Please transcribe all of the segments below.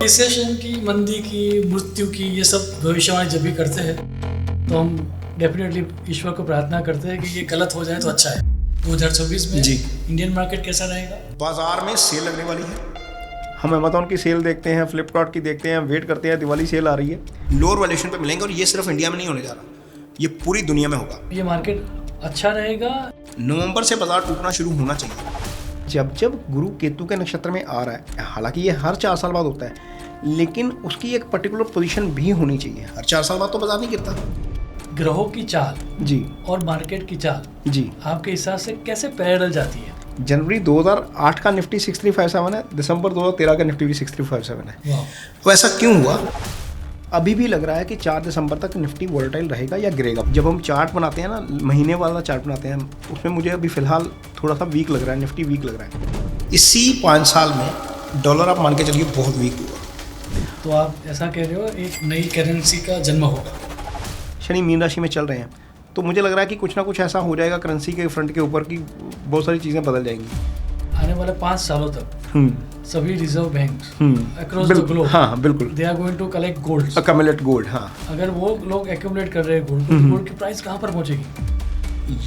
Recession की, मंदी की, मृत्यु की, ये सब भविष्यवाणी जब भी करते हैं तो हम डेफिनेटली ईश्वर को प्रार्थना करते हैं कि ये गलत हो जाए तो अच्छा है। 2026 में जी इंडियन मार्केट कैसा रहेगा? बाजार में सेल लगने वाली है। हम अमेज़ॉन की सेल देखते हैं, फ्लिपकार्ट की देखते हैं, वेट करते हैं, दिवाली सेल आ रही है, लोअर वैल्यूएशन पे मिलेंगे और ये सिर्फ इंडिया में नहीं होने जा रहा, ये पूरी दुनिया में होगा। ये मार्केट अच्छा रहेगा। नवंबर से बाजार टूटना शुरू होना चाहिए। जब जब गुरु केतु के नक्षत्र में आ रहा है, हालांकि ये हर 4 साल बाद होता है, लेकिन उसकी एक पर्टिकुलर पोजीशन भी होनी चाहिए। हर 4 साल बाद तो बाजार नहीं गिरता। ग्रहों की चाल जी और मार्केट की चाल जी आपके हिसाब से कैसे पैरेलल जाती है? जनवरी 2008 का निफ्टी 6357 है, दिसंबर 2013 का निफ्टी भी 6357 है। वाह, तो ऐसा क्यों हुआ? अभी भी लग रहा है कि 4 दिसंबर तक निफ्टी वोलेटाइल रहेगा या गिरेगा। जब हम चार्ट बनाते हैं ना, महीने वाला चार्ट बनाते हैं, उसमें मुझे अभी फिलहाल थोड़ा सा वीक लग रहा है, निफ्टी वीक लग रहा है। इसी 5 साल में डॉलर आप मान के चलिए बहुत वीक हुआ। तो आप ऐसा कह रहे हो एक नई करेंसी का जन्म होगा। शनि मीन राशि में चल रहे हैं, तो मुझे लग रहा है कि कुछ ना कुछ ऐसा हो जाएगा करेंसी के फ्रंट के ऊपर कि बहुत सारी चीज़ें बदल जाएंगी। आने वाले 5 सालों तक सभी reserve banks across the globe, हाँ बिल्कुल, they are going to collect gold, accumulate gold. हाँ, अगर वो लोग एक्यूमुलेट कर रहे हैं गोल्ड, तो गोल्ड की प्राइस कहाँ पर पहुंचेगी?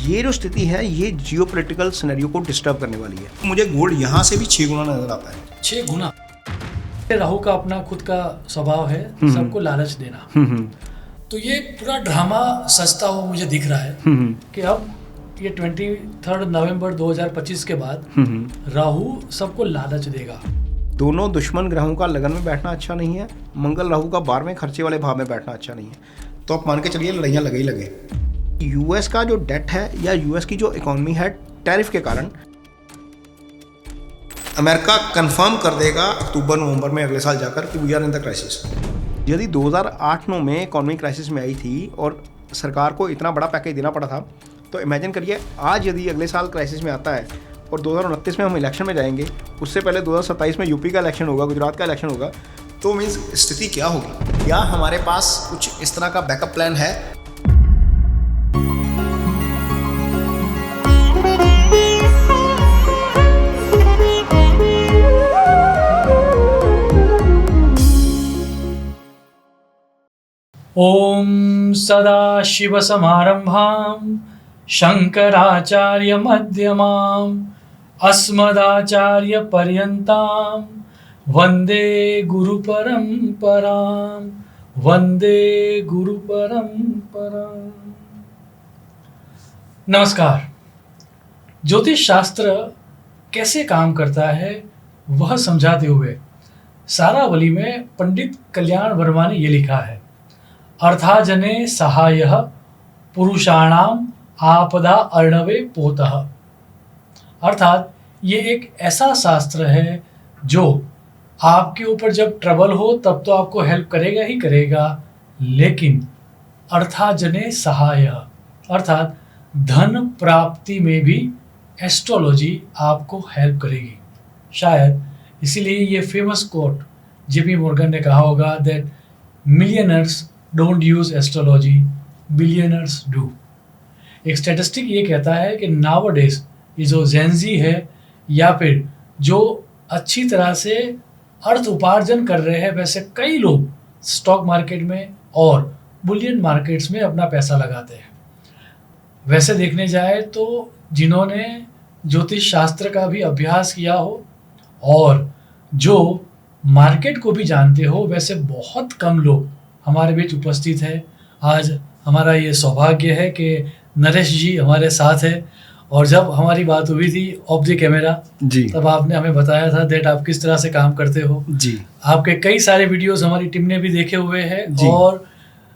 ये जो स्थिति है ये जियोपॉलिटिकल सिनेरियो को डिस्टर्ब करने वाली है। मुझे गोल्ड यहाँ से भी 6 गुना नजर आता है। 6 गुना। राहु का अपना खुद का स्वभाव है सबको लालच देना। तो ये पूरा ड्रामा सजता हुआ मुझे दिख रहा है कि अब ये 23 नवंबर 2025 के बाद राहु सबको लालच देगा। दोनों दुश्मन ग्रहों का लगन में बैठना अच्छा नहीं है। मंगल राहु का 12वें खर्चे वाले भाव में बैठना अच्छा नहीं है। तो आप मान के चलिए लड़ाइयाँ लगे ही लगे। यूएस का जो डेट है या यूएस की जो इकोनॉमी है, टैरिफ के कारण अमेरिका कंफर्म कर देगा अक्टूबर नवंबर में अगले साल जाकर कि we are in the crisis. यदि 2008-9 में इकोनॉमी क्राइसिस में आई थी और सरकार को इतना बड़ा पैकेज देना पड़ा था, तो इमेजिन करिए आज यदि अगले साल क्राइसिस में आता है और 2029 में हम इलेक्शन में जाएंगे, उससे पहले 2027 में यूपी का इलेक्शन होगा, गुजरात का इलेक्शन होगा, तो मीन्स स्थिति क्या होगी? क्या हमारे पास कुछ इस तरह का बैकअप प्लान है? ओम सदाशिवसमारंभां शंकराचार्यमध्यमाम् अस्मदाचार्यपर्यन्तां वन्दे गुरुपरम्परां, वन्दे गुरुपरम्परां। नमस्कार। ज्योतिष शास्त्र कैसे काम करता है वह समझाते हुए सारावली में पंडित कल्याण वर्मा ने ये लिखा है, अर्थाजने सहायः पुरुषाणाम आपदा अर्णवे पोतः। अर्थात ये एक ऐसा शास्त्र है जो आपके ऊपर जब ट्रबल हो तब तो आपको हेल्प करेगा ही करेगा, लेकिन अर्थाजने सहाय अर्थात धन प्राप्ति में भी एस्ट्रोलॉजी आपको हेल्प करेगी। शायद इसीलिए ये फेमस कोट जेपी मॉर्गन ने कहा होगा that millionaires don't use astrology, billionaires do. एक स्टैटिस्टिक ये कहता है कि नाउअडेज ये जो जेनजी है या फिर जो अच्छी तरह से अर्थ उपार्जन कर रहे हैं, वैसे कई लोग स्टॉक मार्केट में और बुलियन मार्केट्स में अपना पैसा लगाते हैं। वैसे देखने जाए तो जिन्होंने ज्योतिष शास्त्र का भी अभ्यास किया हो और जो मार्केट को भी जानते हो, वैसे बहुत कम लोग हमारे बीच उपस्थित है। आज हमारा ये सौभाग्य है कि नरेश जी हमारे साथ है, और जब हमारी बात हुई थी ऑफ द कैमरा जी, तब आपने हमें बताया था दैट आप किस तरह से काम करते हो जी। आपके कई सारे वीडियोस हमारी टीम ने भी देखे हुए हैं, और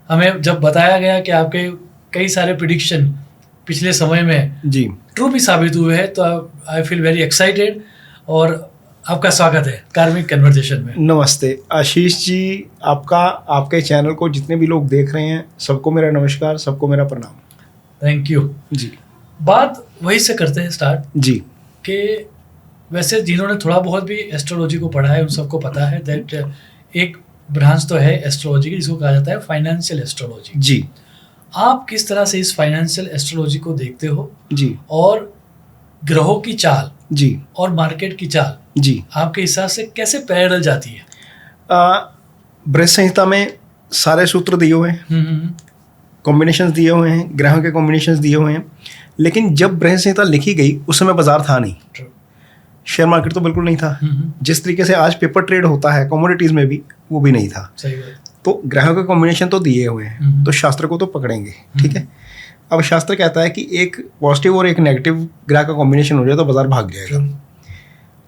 हमें जब बताया गया कि आपके कई सारे प्रिडिक्शन पिछले समय में जी ट्रू भी साबित हुए हैं, तो आई फील वेरी एक्साइटेड। और आपका स्वागत है कार्मिक कन्वर्सेशन में। नमस्ते आशीष जी, आपका, आपके चैनल को जितने भी लोग देख रहे हैं सबको मेरा नमस्कार, सबको मेरा प्रणाम। थैंक यू जी। बात वही से करते हैं स्टार्ट जी, कि वैसे जिन्होंने थोड़ा बहुत भी एस्ट्रोलॉजी को पढ़ा है उन सबको पता है दैट एक ब्रांच तो है एस्ट्रोलॉजी की जिसको कहा जाता है फाइनेंशियल एस्ट्रोलॉजी। जी। आप किस तरह से इस फाइनेंशियल एस्ट्रोलॉजी को देखते हो जी, और ग्रहों की चाल जी, और मार्केट की चाल जी, आपके हिसाब से कैसे पैरेलल जाती है? बृहत संहिता में सारे सूत्र दिए हुए हैं, कॉम्बिनेशंस दिए हुए हैं, ग्रहों के कॉम्बिनेशंस दिए हुए हैं, लेकिन जब बृहत संहिता लिखी गई उस समय बाजार था नहीं, शेयर मार्केट तो बिल्कुल नहीं था। जिस तरीके से आज पेपर ट्रेड होता है कमोडिटीज़ में भी, वो भी नहीं था। सही बात। तो ग्रहों के कॉम्बिनेशन तो दिए हुए हैं, तो शास्त्र को तो पकड़ेंगे, ठीक है। अब शास्त्र कहता है कि एक पॉजिटिव और एक नेगेटिव ग्रह का कॉम्बिनेशन हो जाए तो बाजार भाग जाएगा।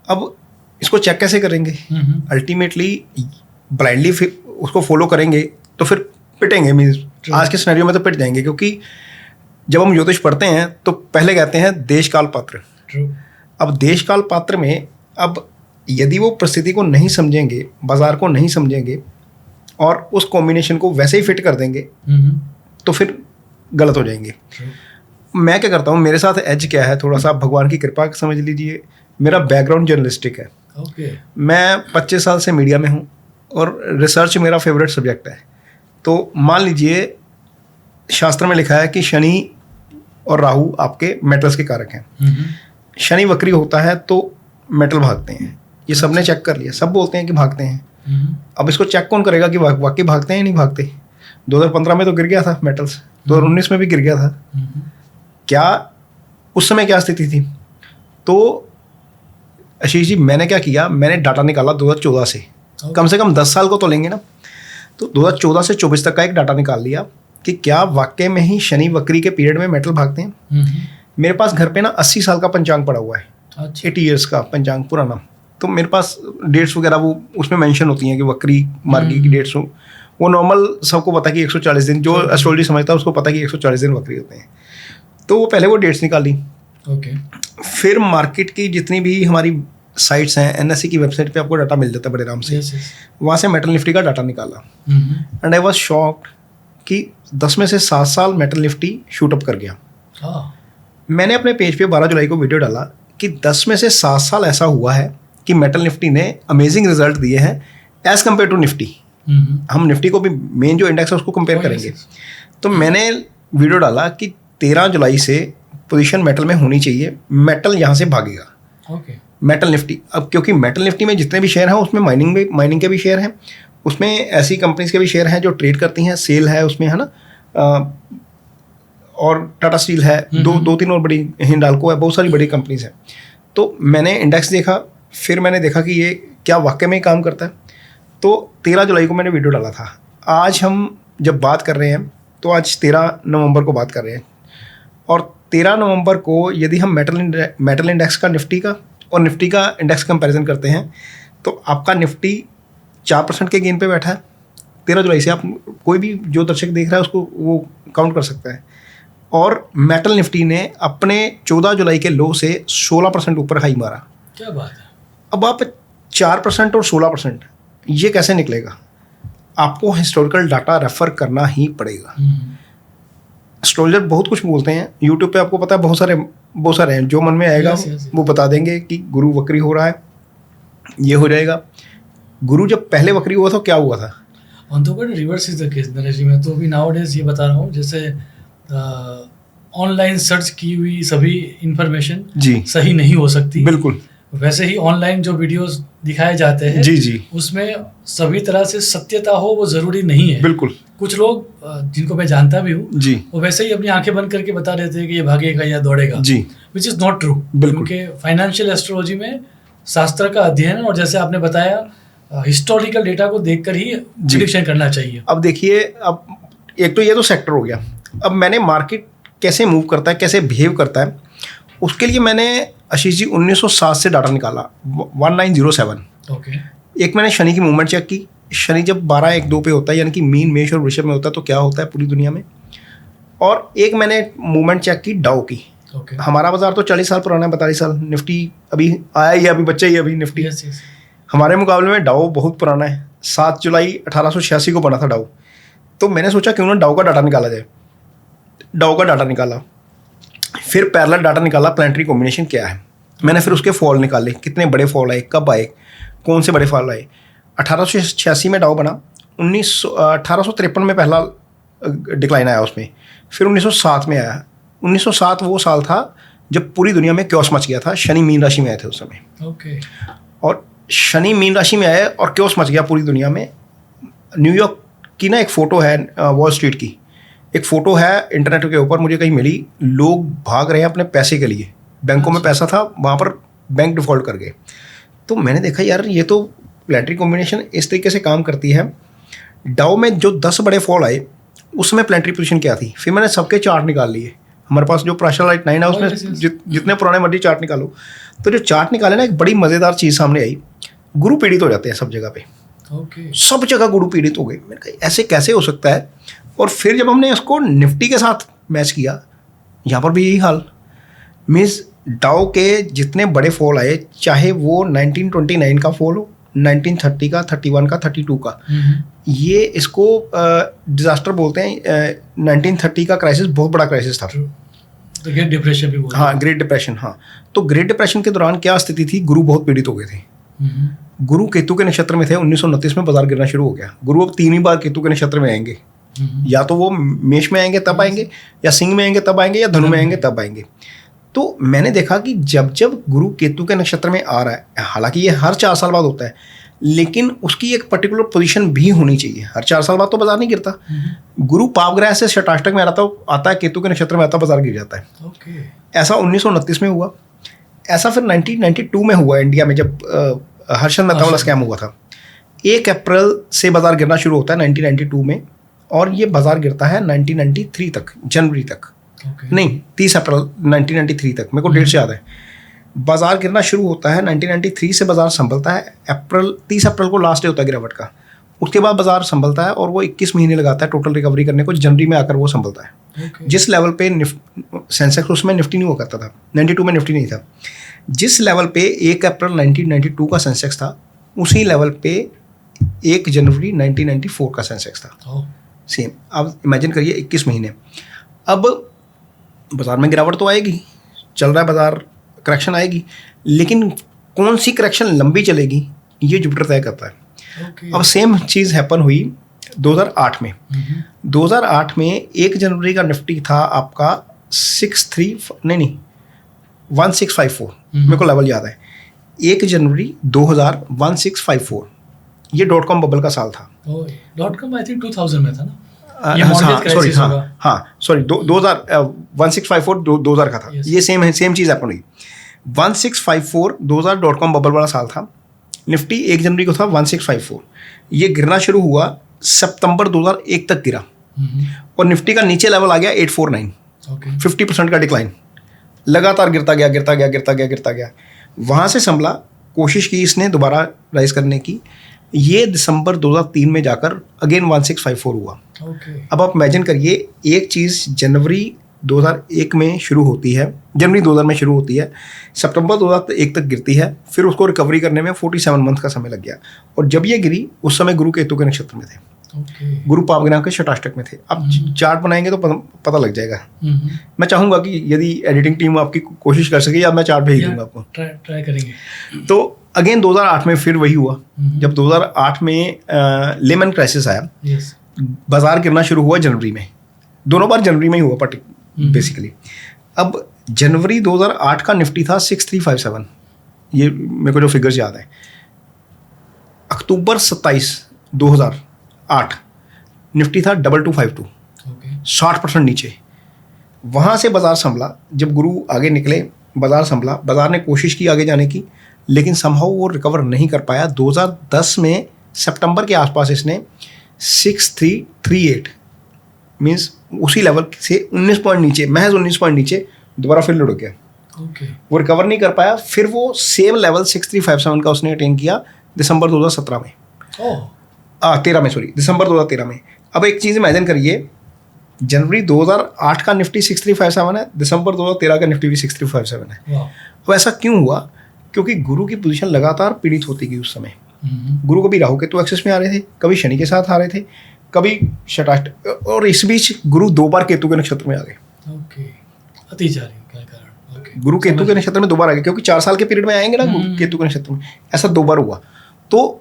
अब इसको चेक कैसे करेंगे? अल्टीमेटली ब्लाइंडली उसको फॉलो करेंगे तो फिर पिटेंगे, मीन्स आज के सिनेरियो में तो पिट जाएंगे, क्योंकि जब हम ज्योतिष पढ़ते हैं तो पहले कहते हैं देश काल पात्र। अब देश काल पात्र में अब यदि वो परिस्थिति को नहीं समझेंगे, बाजार को नहीं समझेंगे और उस कॉम्बिनेशन को वैसे ही फिट कर देंगे तो फिर गलत हो जाएंगे। मैं क्या करता हूँ, मेरे साथ एज क्या है, थोड़ा सा भगवान की कृपा समझ लीजिए, मेरा बैकग्राउंड जर्नलिस्टिक है। मैं 25 साल से मीडिया में हूँ और रिसर्च मेरा फेवरेट सब्जेक्ट है। तो मान लीजिए शास्त्र में लिखा है कि शनि और राहु आपके मेटल्स के कारक हैं। शनि वक्री होता है तो मेटल भागते हैं, ये सबने चेक कर लिया, सब बोलते हैं कि भागते हैं। अब इसको चेक कौन करेगा कि वाकई भागते हैं या नहीं भागते? 2015 में तो गिर गया था मेटल्स, 2019 में भी गिर गया था। क्या उस समय क्या स्थिति थी? तो आशीष जी, मैंने क्या किया, मैंने डाटा निकाला 2014 से, कम 10 साल को तो लेंगे ना, तो 2014 से 24 तक का एक डाटा निकाल लिया कि क्या वाकई में ही शनि वक्री के पीरियड में मेटल भागते हैं। मेरे पास घर पे ना 80 साल का पंचांग पड़ा हुआ है, 80 ईयर्स का पंचांग पुराना। तो मेरे पास डेट्स वगैरह वो उसमें मेंशन होती हैं कि वक्री मार्गी की डेट्स हो। वो नॉर्मल सबको पता है कि 140 दिन, जो एस्ट्रोलॉजी समझता है उसको पता है कि 140 दिन वक्री होते हैं। तो वो पहले वो डेट्स निकाली। फिर मार्केट की जितनी भी हमारी साइट्स हैं, एनएससी की वेबसाइट पे आपको डाटा मिल जाता है बड़े आराम से। वहाँ से मेटल निफ्टी का डाटा निकाला एंड आई वाज शॉक्ड कि 10 में से 7 साल मेटल निफ्टी शूट अप कर गया। मैंने अपने पेज पे 12 जुलाई को वीडियो डाला कि 10 में से 7 साल ऐसा हुआ है कि मेटल निफ्टी ने अमेजिंग रिजल्ट दिए हैं एज कम्पेयर टू निफ्टी। हम निफ्टी को भी, मेन जो इंडेक्स है उसको कंपेयर करेंगे। तो मैंने वीडियो डाला कि 13 जुलाई से पोजीशन मेटल में होनी चाहिए, मेटल यहाँ से भागेगा। मेटल निफ्टी, अब क्योंकि मेटल निफ्टी में जितने भी शेयर हैं उसमें माइनिंग के भी शेयर हैं, उसमें ऐसी कंपनीज के भी शेयर हैं जो ट्रेड करती हैं, सेल है उसमें, है ना, और टाटा स्टील है, दो तीन और बड़ी, हिंडाल्को है, बहुत सारी बड़ी कंपनीज हैं। तो मैंने इंडेक्स देखा, फिर मैंने देखा कि ये क्या वाकई में काम करता है। तो 13 जुलाई को मैंने वीडियो डाला था। आज हम जब बात कर रहे हैं तो आज 13 नवंबर को बात कर रहे हैं, और 13 नवंबर को यदि हम मेटल इंडेक्स का निफ्टी का और निफ्टी का इंडेक्स कंपैरिजन करते हैं तो आपका निफ्टी 4% के गेन पे बैठा है 13 जुलाई से। आप कोई भी जो दर्शक देख रहा है उसको वो काउंट कर सकता है। और मेटल निफ्टी ने अपने 14 जुलाई के लो से 16% ऊपर हाई मारा। क्या बात है। अब आप 4% और 16% ये कैसे निकलेगा? आपको हिस्टोरिकल डाटा रेफर करना ही पड़ेगा। एस्ट्रोलॉजर बहुत कुछ बोलते हैं यूट्यूब पे, आपको पता है, बहुत सारे हैं, जो मन में आएगा वो बता देंगे कि गुरु वक्री हो रहा है, ये हो जाएगा। गुरु जब पहले वक्री हुआ था क्या हुआ था? On the reverse is the case Naresh ji. मैं तो अभी नाउडेज ये बता रहा हूँ, जैसे ऑनलाइन सर्च की हुई सभी इंफॉर्मेशन सही नहीं हो सकती। बिल्कुल। वैसे ही ऑनलाइन जो वीडियोस दिखाए जाते हैं उसमें सभी तरह से सत्यता हो वो जरूरी नहीं है। बिल्कुल। कुछ लोग जिनको मैं जानता भी हूँ वो वैसे ही अपनी आंखें बंद करके बता देते हैं कि ये भागेगा या दौड़ेगा, विच इज नॉट ट्रू। क्योंकि फाइनेंशियल एस्ट्रोलॉजी में शास्त्र का अध्ययन और जैसे आपने बताया हिस्टोरिकल डेटा को देखकर ही प्रेडिक्शन करना चाहिए। अब देखिए, अब एक तो ये तो सेक्टर हो गया। अब मैंने मार्केट कैसे मूव करता है, कैसे बिहेव करता है, उसके लिए मैंने आशीष जी 1907 से डाटा निकाला 1907। एक मैंने शनि की मूवमेंट चेक की। शनि जब 12-1-2 पे होता है, यानी कि मीन, मेष और वृषभ में होता है, तो क्या होता है पूरी दुनिया में। और एक मैंने मूवमेंट चेक की डाउ की। हमारा बाजार तो 40 साल पुराना है, 42 साल। निफ्टी अभी आया ही, अभी बच्चा ही अभी निफ्टी। हमारे मुकाबले में डाउ बहुत पुराना है। 7 जुलाई 1886 को बना था डाउ। तो मैंने सोचा क्यों ना डाउ का डाटा निकाला जाए। डाउ का डाटा निकाला, फिर पैरेलल डाटा निकाला, प्लैनेटरी कॉम्बिनेशन क्या है। मैंने फिर उसके फॉल निकाले, कितने बड़े फॉल आए, कब आए, कौन से बड़े फॉल आए। 1886 में डाउ बना, 1853 में पहला डिक्लाइन आया उसमें, फिर 1907 में आया। 1907 वो साल था जब पूरी दुनिया में क्योस मच गया था, शनि मीन राशि में आए थे उस समय। ओके। और शनि मीन राशि में आया और क्योस मच गया पूरी दुनिया में। न्यूयॉर्क की ना एक फ़ोटो है, वॉल स्ट्रीट की एक फ़ोटो है इंटरनेट के ऊपर, मुझे कहीं मिली। लोग भाग रहे हैं अपने पैसे के लिए, बैंकों में पैसा था, वहाँ पर बैंक डिफ़ॉल्ट कर गए। तो मैंने देखा यार ये तो प्लैनेटरी कॉम्बिनेशन इस तरीके से काम करती है। डाउ में जो 10 बड़े फॉल आए उसमें प्लैनेटरी पोजीशन क्या थी, फिर मैंने सबके चार्ट निकाल लिए। हमारे पास जो प्राशल लाइट 9 है उसमें जितने पुराने मर्जी चार्ट निकालो, तो जो चार्ट निकाले ना एक बड़ी मज़ेदार चीज़ सामने आई, गुरु पीड़ित हो जाते हैं सब जगह पे। सब जगह गुरु पीड़ित हो गए। मैंने कहा ऐसे कैसे हो सकता है। और फिर जब हमने इसको निफ्टी के साथ मैच किया, यहाँ पर भी यही हाल। मीन्स डाउ के जितने बड़े फॉल आए, चाहे वो 1929 का फॉल हो, 1930 का, 31 का, 32 का, ये इसको डिजास्टर बोलते हैं। 1930 का क्राइसिस बहुत बड़ा क्राइसिस था, ग्रेट डिप्रेशन भी बोलते हैं। हाँ, ग्रेट डिप्रेशन। हाँ, तो ग्रेट डिप्रेशन के दौरान क्या स्थिति थी, गुरु बहुत पीड़ित हो गए थे। गुरु केतु के नक्षत्र में थे, 1929 में बाजार गिरना शुरू हो गया। गुरु अब 3 ही बार केतु के नक्षत्र में आएंगे, या तो वो मेष में आएंगे तब आएंगे, या सिंह में आएंगे तब आएंगे, या धनु में आएंगे तब आएंगे। तो मैंने देखा कि जब जब गुरु केतु के नक्षत्र में आ रहा है, हालांकि ये हर 4 साल बाद होता है, लेकिन उसकी एक पर्टिकुलर पोजीशन भी होनी चाहिए। हर 4 साल बाद तो बाजार नहीं गिरता। गुरु पापग्रह से षटाष्टक में आता है, केतु के नक्षत्र में आता है, बाजार गिर जाता है। ऐसा 1929 में हुआ। ऐसा फिर 1992 में हुआ इंडिया में, जब हर्षद मेहता वाला स्कैम हुआ था। 1 अप्रैल से बाजार गिरना शुरू होता है 1992 में, और ये बाजार गिरता है 1993 तक, जनवरी तक। नहीं, 30 अप्रैल 1993 तक, मेरे को डेट से याद है। बाजार गिरना शुरू होता है 1993 से, बाजार संभलता है 30 अप्रैल को लास्ट डे होता है गिरावट का। उसके बाद बाजार संभलता है और वो 21 महीने लगाता है टोटल रिकवरी करने को, जनवरी में आकर वो संभलता है। जिस लेवल पे सेंसेक्स, उसमें निफ्टी नहीं हुआ करता था, 92 में निफ्टी नहीं था। जिस लेवल पे 1 अप्रैल 1992 का सेंसेक्स था, उसी लेवल पे 1 जनवरी 1994 का सेंसेक्स था। सेम। अब इमेजिन करिए 21 महीने। अब बाजार में गिरावट तो आएगी, चल रहा है बाजार, करेक्शन आएगी, लेकिन कौन सी करेक्शन लंबी चलेगी ये जुपिटर तय करता है। अब सेम चीज़ हैपन हुई 2008 में। 2008 में 1 जनवरी का निफ्टी था आपका 1654, मेरे को लेवल याद है, 1 जनवरी 1654। ये .com बबल का साल था। .com आई थिंक 2000 में था ना। सॉरी 1654 2000 का था। ये सेम चीज़ हैपन हुई। 1654 2000 .com बबल वाला साल था। निफ्टी 1 जनवरी को था 1654। ये गिरना शुरू हुआ सितंबर 2001 तक गिरा, और निफ्टी का नीचे लेवल आ गया 849। 50% का डिक्लाइन, लगातार गिरता गया। वहाँ से संभला, कोशिश की इसने दोबारा राइज करने की। ये दिसंबर 2003 में जाकर अगेन 1654 हुआ। अब आप इमेजिन करिए, एक चीज़ जनवरी 2001 में शुरू होती है, जनवरी 2000 में शुरू होती है, सितंबर 2001 तक गिरती है, फिर उसको रिकवरी करने में 47 मंथ का समय लग गया। और जब ये गिरी, उस समय गुरु केतु के नक्षत्र में थे। गुरु पापग्रह के षटाष्टक में थे। अब चार्ट बनाएंगे तो पता लग जाएगा। मैं चाहूँगा कि यदि एडिटिंग टीम आपकी कोशिश कर सके, या मैं चार्ट भेज दूंगा आपको, ट्राई करेंगे। तो अगेन 2008 में फिर वही हुआ। जब 2008 में लेमन क्राइसिस आया, बाजार गिरना शुरू हुआ जनवरी में। दोनों बार जनवरी में ही हुआ बेसिकली। अब जनवरी 2008 का निफ्टी था 6357, ये मेरे को जो फिगर्स याद है। अक्टूबर 27 2008 निफ्टी था 2252, 60% नीचे। वहाँ से बाजार संभला। जब गुरु आगे निकले, बाजार संभला। बाजार ने कोशिश की आगे जाने की, लेकिन समहाउ वो रिकवर नहीं कर पाया। 2010 में सितंबर के आसपास इसने 6338 मीन्स उसी लेवल से 19 पॉइंट नीचे, महज 19 पॉइंट नीचे दोबारा फिर लुढ़क गया। वो रिकवर नहीं कर पाया। फिर वो सेम लेवल 6357 का उसने अटेन किया दिसंबर 2017 में। दिसंबर 2013 में। अब एक चीज़ इमेजिन करिए, जनवरी 2008 का निफ्टी 6357 है, दिसंबर 2013 का निफ्टी भी 6357 है। अब ऐसा क्यों हुआ? क्योंकि गुरु की पोजीशन लगातार पीड़ित होती गई उस समय। गुरु कभी राहु केतु एक्सेस में आ रहे थे, कभी शनि के साथ आ रहे थे, कभी षटाष्टक, और इस बीच गुरु 2 बार केतु के नक्षत्र में आ गए। गुरु केतु के नक्षत्र में 2 बार आ गए, क्योंकि 4 साल के पीरियड में आएंगे ना गुरु केतु के नक्षत्र में। ऐसा 2 बार हुआ। तो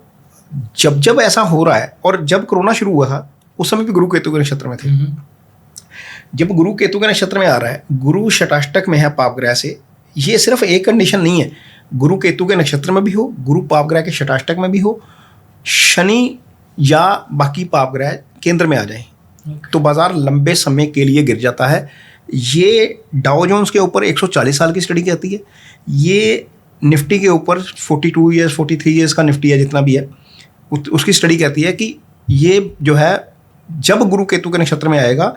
जब ऐसा हो रहा है, और जब कोरोना शुरू हुआ था उस समय भी गुरु केतु के नक्षत्र में थे। जब गुरु केतु के नक्षत्र में आ रहा है, गुरु षटाष्टक में है पाप ग्रह से, ये सिर्फ एक कंडीशन नहीं है। गुरु केतु के नक्षत्र में भी हो, गुरु पाप ग्रह के षटाष्टक में भी हो, शनि या बाकी पाप ग्रह केंद्र में आ जाए तो बाजार लंबे समय के लिए गिर जाता है। ये डाउ जोन्स के ऊपर 140 साल की स्टडी कहती है, ये निफ्टी के ऊपर 42 ईयर्स 43 ईयर्स का निफ्टी है जितना भी है उसकी स्टडी कहती है कि ये जो है जब गुरु केतु के नक्षत्र में आएगा,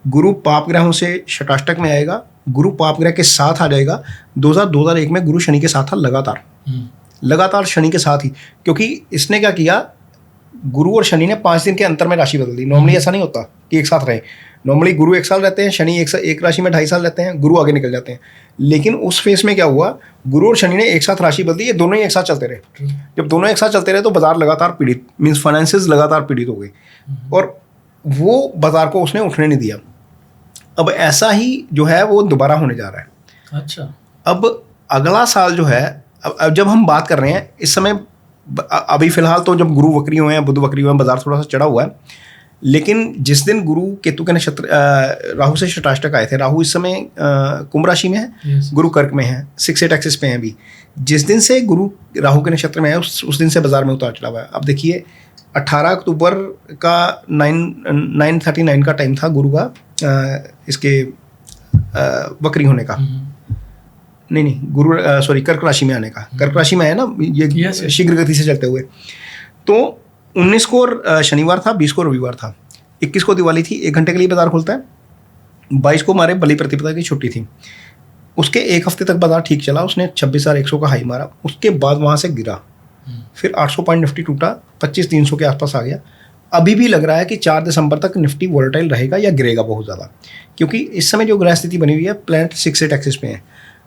गुरु पाप ग्रहों से षटाष्टक में आएगा, गुरु पाप ग्रह के साथ आ जाएगा। 2001 में गुरु शनि के साथ था लगातार शनि के साथ ही, क्योंकि इसने क्या किया, गुरु और शनि ने 5 दिन के अंतर में राशि बदल दी। नॉर्मली ऐसा नहीं होता कि एक साथ रहे, नॉर्मली गुरु 1 साल रहते हैं, शनि एक राशि में 2.5 साल रहते हैं, गुरु आगे निकल जाते हैं। लेकिन उस फेस में क्या हुआ, गुरु और शनि ने एक साथ राशि बदली, ये दोनों ही एक साथ चलते रहे। जब दोनों एक साथ चलते रहे तो बाजार लगातार पीड़ित, मीन्स फाइनेंसेस लगातार पीड़ित हो गए और वो बाजार को उसने उठने नहीं दिया। अब ऐसा ही जो है वो दोबारा होने जा रहा है। अच्छा, अब अगला साल जो है, अब जब हम बात कर रहे हैं इस समय, अभी फिलहाल तो जब गुरु वक्री हुए हैं, बुध वक्री हुए हैं, बाजार थोड़ा सा चढ़ा हुआ है। लेकिन जिस दिन गुरु केतु के नक्षत्र राहु से षटाष्टक आए थे, राहु इस समय कुंभ राशि में है, गुरु कर्क में है, 6-8 एक्सिस पे है अभी। जिस दिन से गुरु राहु के नक्षत्र में है उस दिन से बाजार में उतार चढ़ा हुआ है। अब देखिए 18 अक्टूबर का 9:39 का टाइम था गुरु का इसके वक्री होने का, नहीं गुरु सॉरी कर्क राशि में आने का, कर्क राशि में है ना ये शीघ्र गति से चलते हुए। तो 19 को शनिवार था, 20 को रविवार था, 21 को दिवाली थी, 1 घंटे के लिए बाजार खुलता है, 22 को हमारे बलि प्रतिपदा की छुट्टी थी। उसके 1 हफ्ते तक बाजार ठीक चला, उसने 26,100 का हाई मारा, उसके बाद वहाँ से गिरा, फिर 800 पॉइंट निफ्टी टूटा, 25,300 के आसपास आ गया। अभी भी लग रहा है कि 4 दिसंबर तक निफ्टी वोलेटाइल रहेगा या गिरेगा बहुत ज़्यादा, क्योंकि इस समय जो ग्रह स्थिति बनी हुई है प्लैनेट 6-8 एक्सिस पे है।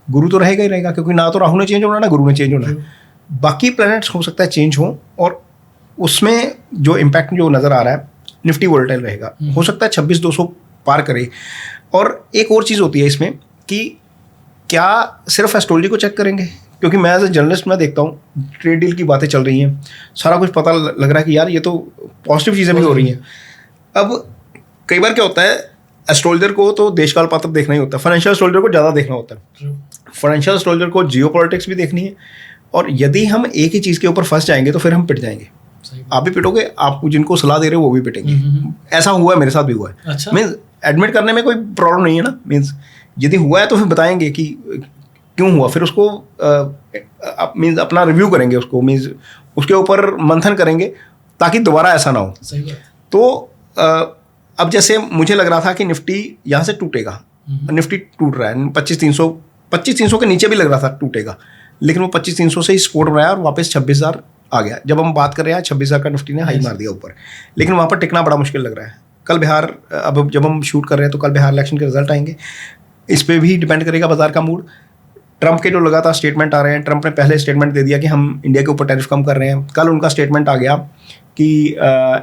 गुरु तो रहेगा ही रहेगा, क्योंकि ना तो राहु ने चेंज होना ना गुरु ने चेंज होना है। बाकी प्लैनेट्स हो सकता है चेंज हो और उसमें जो इम्पैक्ट जो नज़र आ रहा है निफ्टी वोलेटाइल रहेगा, हो सकता है 26,200 पार करे। और एक और चीज़ होती है इसमें कि क्या सिर्फ एस्ट्रोलॉजी को चेक करेंगे, क्योंकि मैं एज ए जर्नलिस्ट मैं देखता हूँ ट्रेड डील की बातें चल रही हैं, सारा कुछ पता लग रहा है कि यार ये तो पॉजिटिव चीज़ें भी हो रही हैं। अब कई बार क्या होता है, एस्ट्रोलॉजर को तो देशकाल पात्र देखना ही होता है, फाइनेंशियल एस्ट्रोलॉजर को ज़्यादा देखना होता है। फाइनेंशियल एस्ट्रोलॉजर को जियोपॉलिटिक्स भी देखनी है, और यदि हम एक ही चीज़ के ऊपर फंस जाएंगे तो फिर हम पिट जाएंगे। आप भी पिटोगे, आपको जिनको सलाह दे रहे हो वो भी पिटेंगे। ऐसा हुआ है, मेरे साथ भी हुआ है। अच्छा। मीन्स एडमिट करने में कोई प्रॉब्लम नहीं है ना, मीन्स यदि हुआ है तो फिर बताएंगे कि क्यों हुआ, फिर उसको मीन्स अपना रिव्यू करेंगे, उसको मीन्स उसके ऊपर मंथन करेंगे ताकि दोबारा ऐसा ना हो। सही बात। तो अब जैसे मुझे लग रहा था कि निफ्टी यहाँ से टूटेगा, निफ्टी टूट रहा है 25,300 के नीचे भी लग रहा था टूटेगा, लेकिन वो 25,300 से ही सपोर्ट बनाया और वापस 26,000 आ गया। जब हम बात कर रहे हैं 26,000 का निफ्टी ने हाई मार दिया ऊपर, लेकिन वहाँ पर टिकना बड़ा मुश्किल लग रहा है। कल बिहार, अब जब हम शूट कर रहे हैं तो कल बिहार इलेक्शन के रिजल्ट आएंगे, इस पर भी डिपेंड करेगा बाजार का मूड। ट्रंप के जो लगातार स्टेटमेंट आ रहे हैं, ट्रंप ने पहले स्टेटमेंट दे दिया कि हम इंडिया के ऊपर टैरिफ कम कर रहे हैं, कल उनका स्टेटमेंट आ गया कि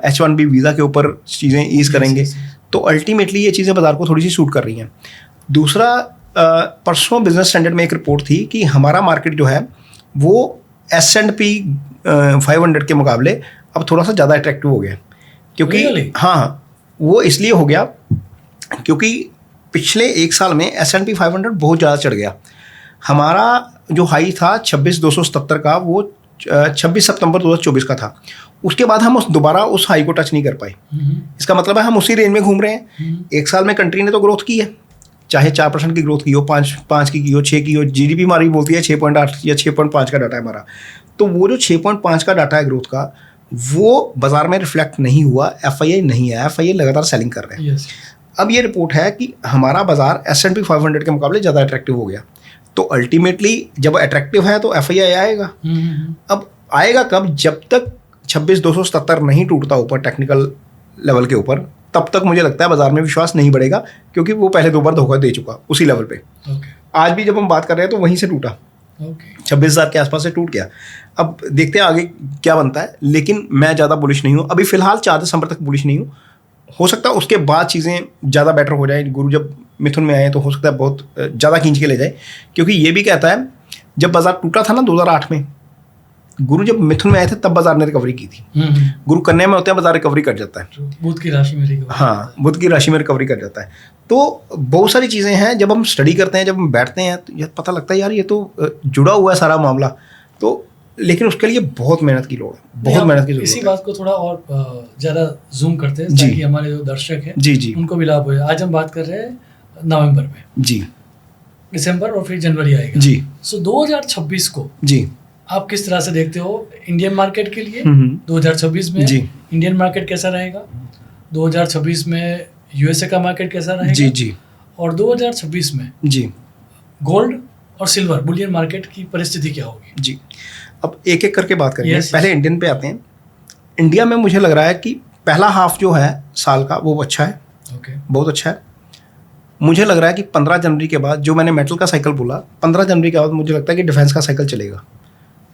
H1B वीज़ा के ऊपर चीज़ें ईज करेंगे। तो अल्टीमेटली ये चीज़ें बाजार को थोड़ी सी सूट कर रही हैं। दूसरा, परसों बिजनेस स्टैंडर्ड में एक रिपोर्ट थी कि हमारा मार्केट जो है वो S&P 500 के मुकाबले अब थोड़ा सा ज़्यादा अट्रैक्टिव हो गया, क्योंकि हाँ वो इसलिए हो गया क्योंकि पिछले 1 साल में S&P 500 बहुत ज़्यादा चढ़ गया। हमारा जो हाई था 26,277 का, वो 26 सितंबर 2024 का था। उसके बाद हम दोबारा उस हाई को टच नहीं कर पाए। इसका मतलब है हम उसी रेंज में घूम रहे हैं। 1 साल में कंट्री ने तो ग्रोथ की है, चाहे 4% की ग्रोथ की हो, 5 की हो, 6 की हो। GDP हमारी बोलती है 6.8 या 6.5 का डाटा है हमारा। तो वो जो 6.5 का डाटा है ग्रोथ का, वो बाजार में रिफ्लेक्ट नहीं हुआ। FII नहीं है, FII लगातार सेलिंग कर रहे हैं। अब ये रिपोर्ट है कि हमारा बाजार S&P 500 के मुकाबले ज़्यादा अट्रैक्टिव हो गया। तो अल्टीमेटली जब अट्रैक्टिव है तो FII आएगा। अब आएगा कब? जब तक 26,277 नहीं टूटता ऊपर टेक्निकल लेवल के ऊपर, तब तक मुझे लगता है बाजार में विश्वास नहीं बढ़ेगा, क्योंकि वो पहले 2 बार धोखा दे चुका उसी लेवल पे। आज भी जब हम बात कर रहे हैं तो वहीं से टूटा, 26,000 के आसपास से टूट गया। अब देखते हैं आगे क्या बनता है, लेकिन मैं ज़्यादा बुलिश नहीं हूँ अभी फ़िलहाल। 4 दिसंबर तक बुलिश नहीं हूँ। हो सकता है उसके बाद चीज़ें ज़्यादा बेटर हो जाए। गुरु जब मिथुन में आए तो हो सकता है बहुत ज़्यादा खींच के ले जाए, क्योंकि ये भी कहता है जब बाजार टूटा था ना 2008 में, गुरु जब मिथुन में आए थे तब बाजार ने रिकवरी की थी। गुरु कन्या में होते हैं, बाजार रिकवरी कर जाता है। बुध की राशि में रिकवरी। हाँ, बुध की राशि में रिकवरी कर जाता है। तो बहुत सारी चीज़ें हैं, जब हम स्टडी करते हैं, जब हम बैठते हैं तो ये पता लगता है यार ये तो जुड़ा हुआ है सारा मामला। तो लेकिन उसके लिए बहुत मेहनत की लोड़ है, बहुत मेहनत की जरूरत है। इसी बात को थोड़ा और ज़्यादा जूम करते हैं ताकि हमारे जो दर्शक हैं जी उनको भी लाभ हो। आज हम बात कर रहे हैं नवंबर में, जी, दिसंबर और फिर जनवरी आएगा जी। सो 2026 को जी आप किस तरह से देखते हो इंडियन मार्केट के लिए? 2026 में जी इंडियन मार्केट कैसा रहेगा? 2026 में यूएसए का मार्केट कैसा रहेगा? जी जी और 2026 में जी गोल्ड और सिल्वर बुलियन मार्केट की परिस्थिति क्या होगी? जी। अब एक एक करके बात करेंगे। Yes, पहले इंडियन पे आते हैं। इंडिया में मुझे लग रहा है कि पहला हाफ जो है साल का वो अच्छा है, ओके, बहुत अच्छा है। मुझे लग रहा है कि 15 जनवरी के बाद, जो मैंने मेटल का साइकिल बोला, 15 जनवरी के बाद मुझे लगता है कि डिफेंस का साइकिल चलेगा।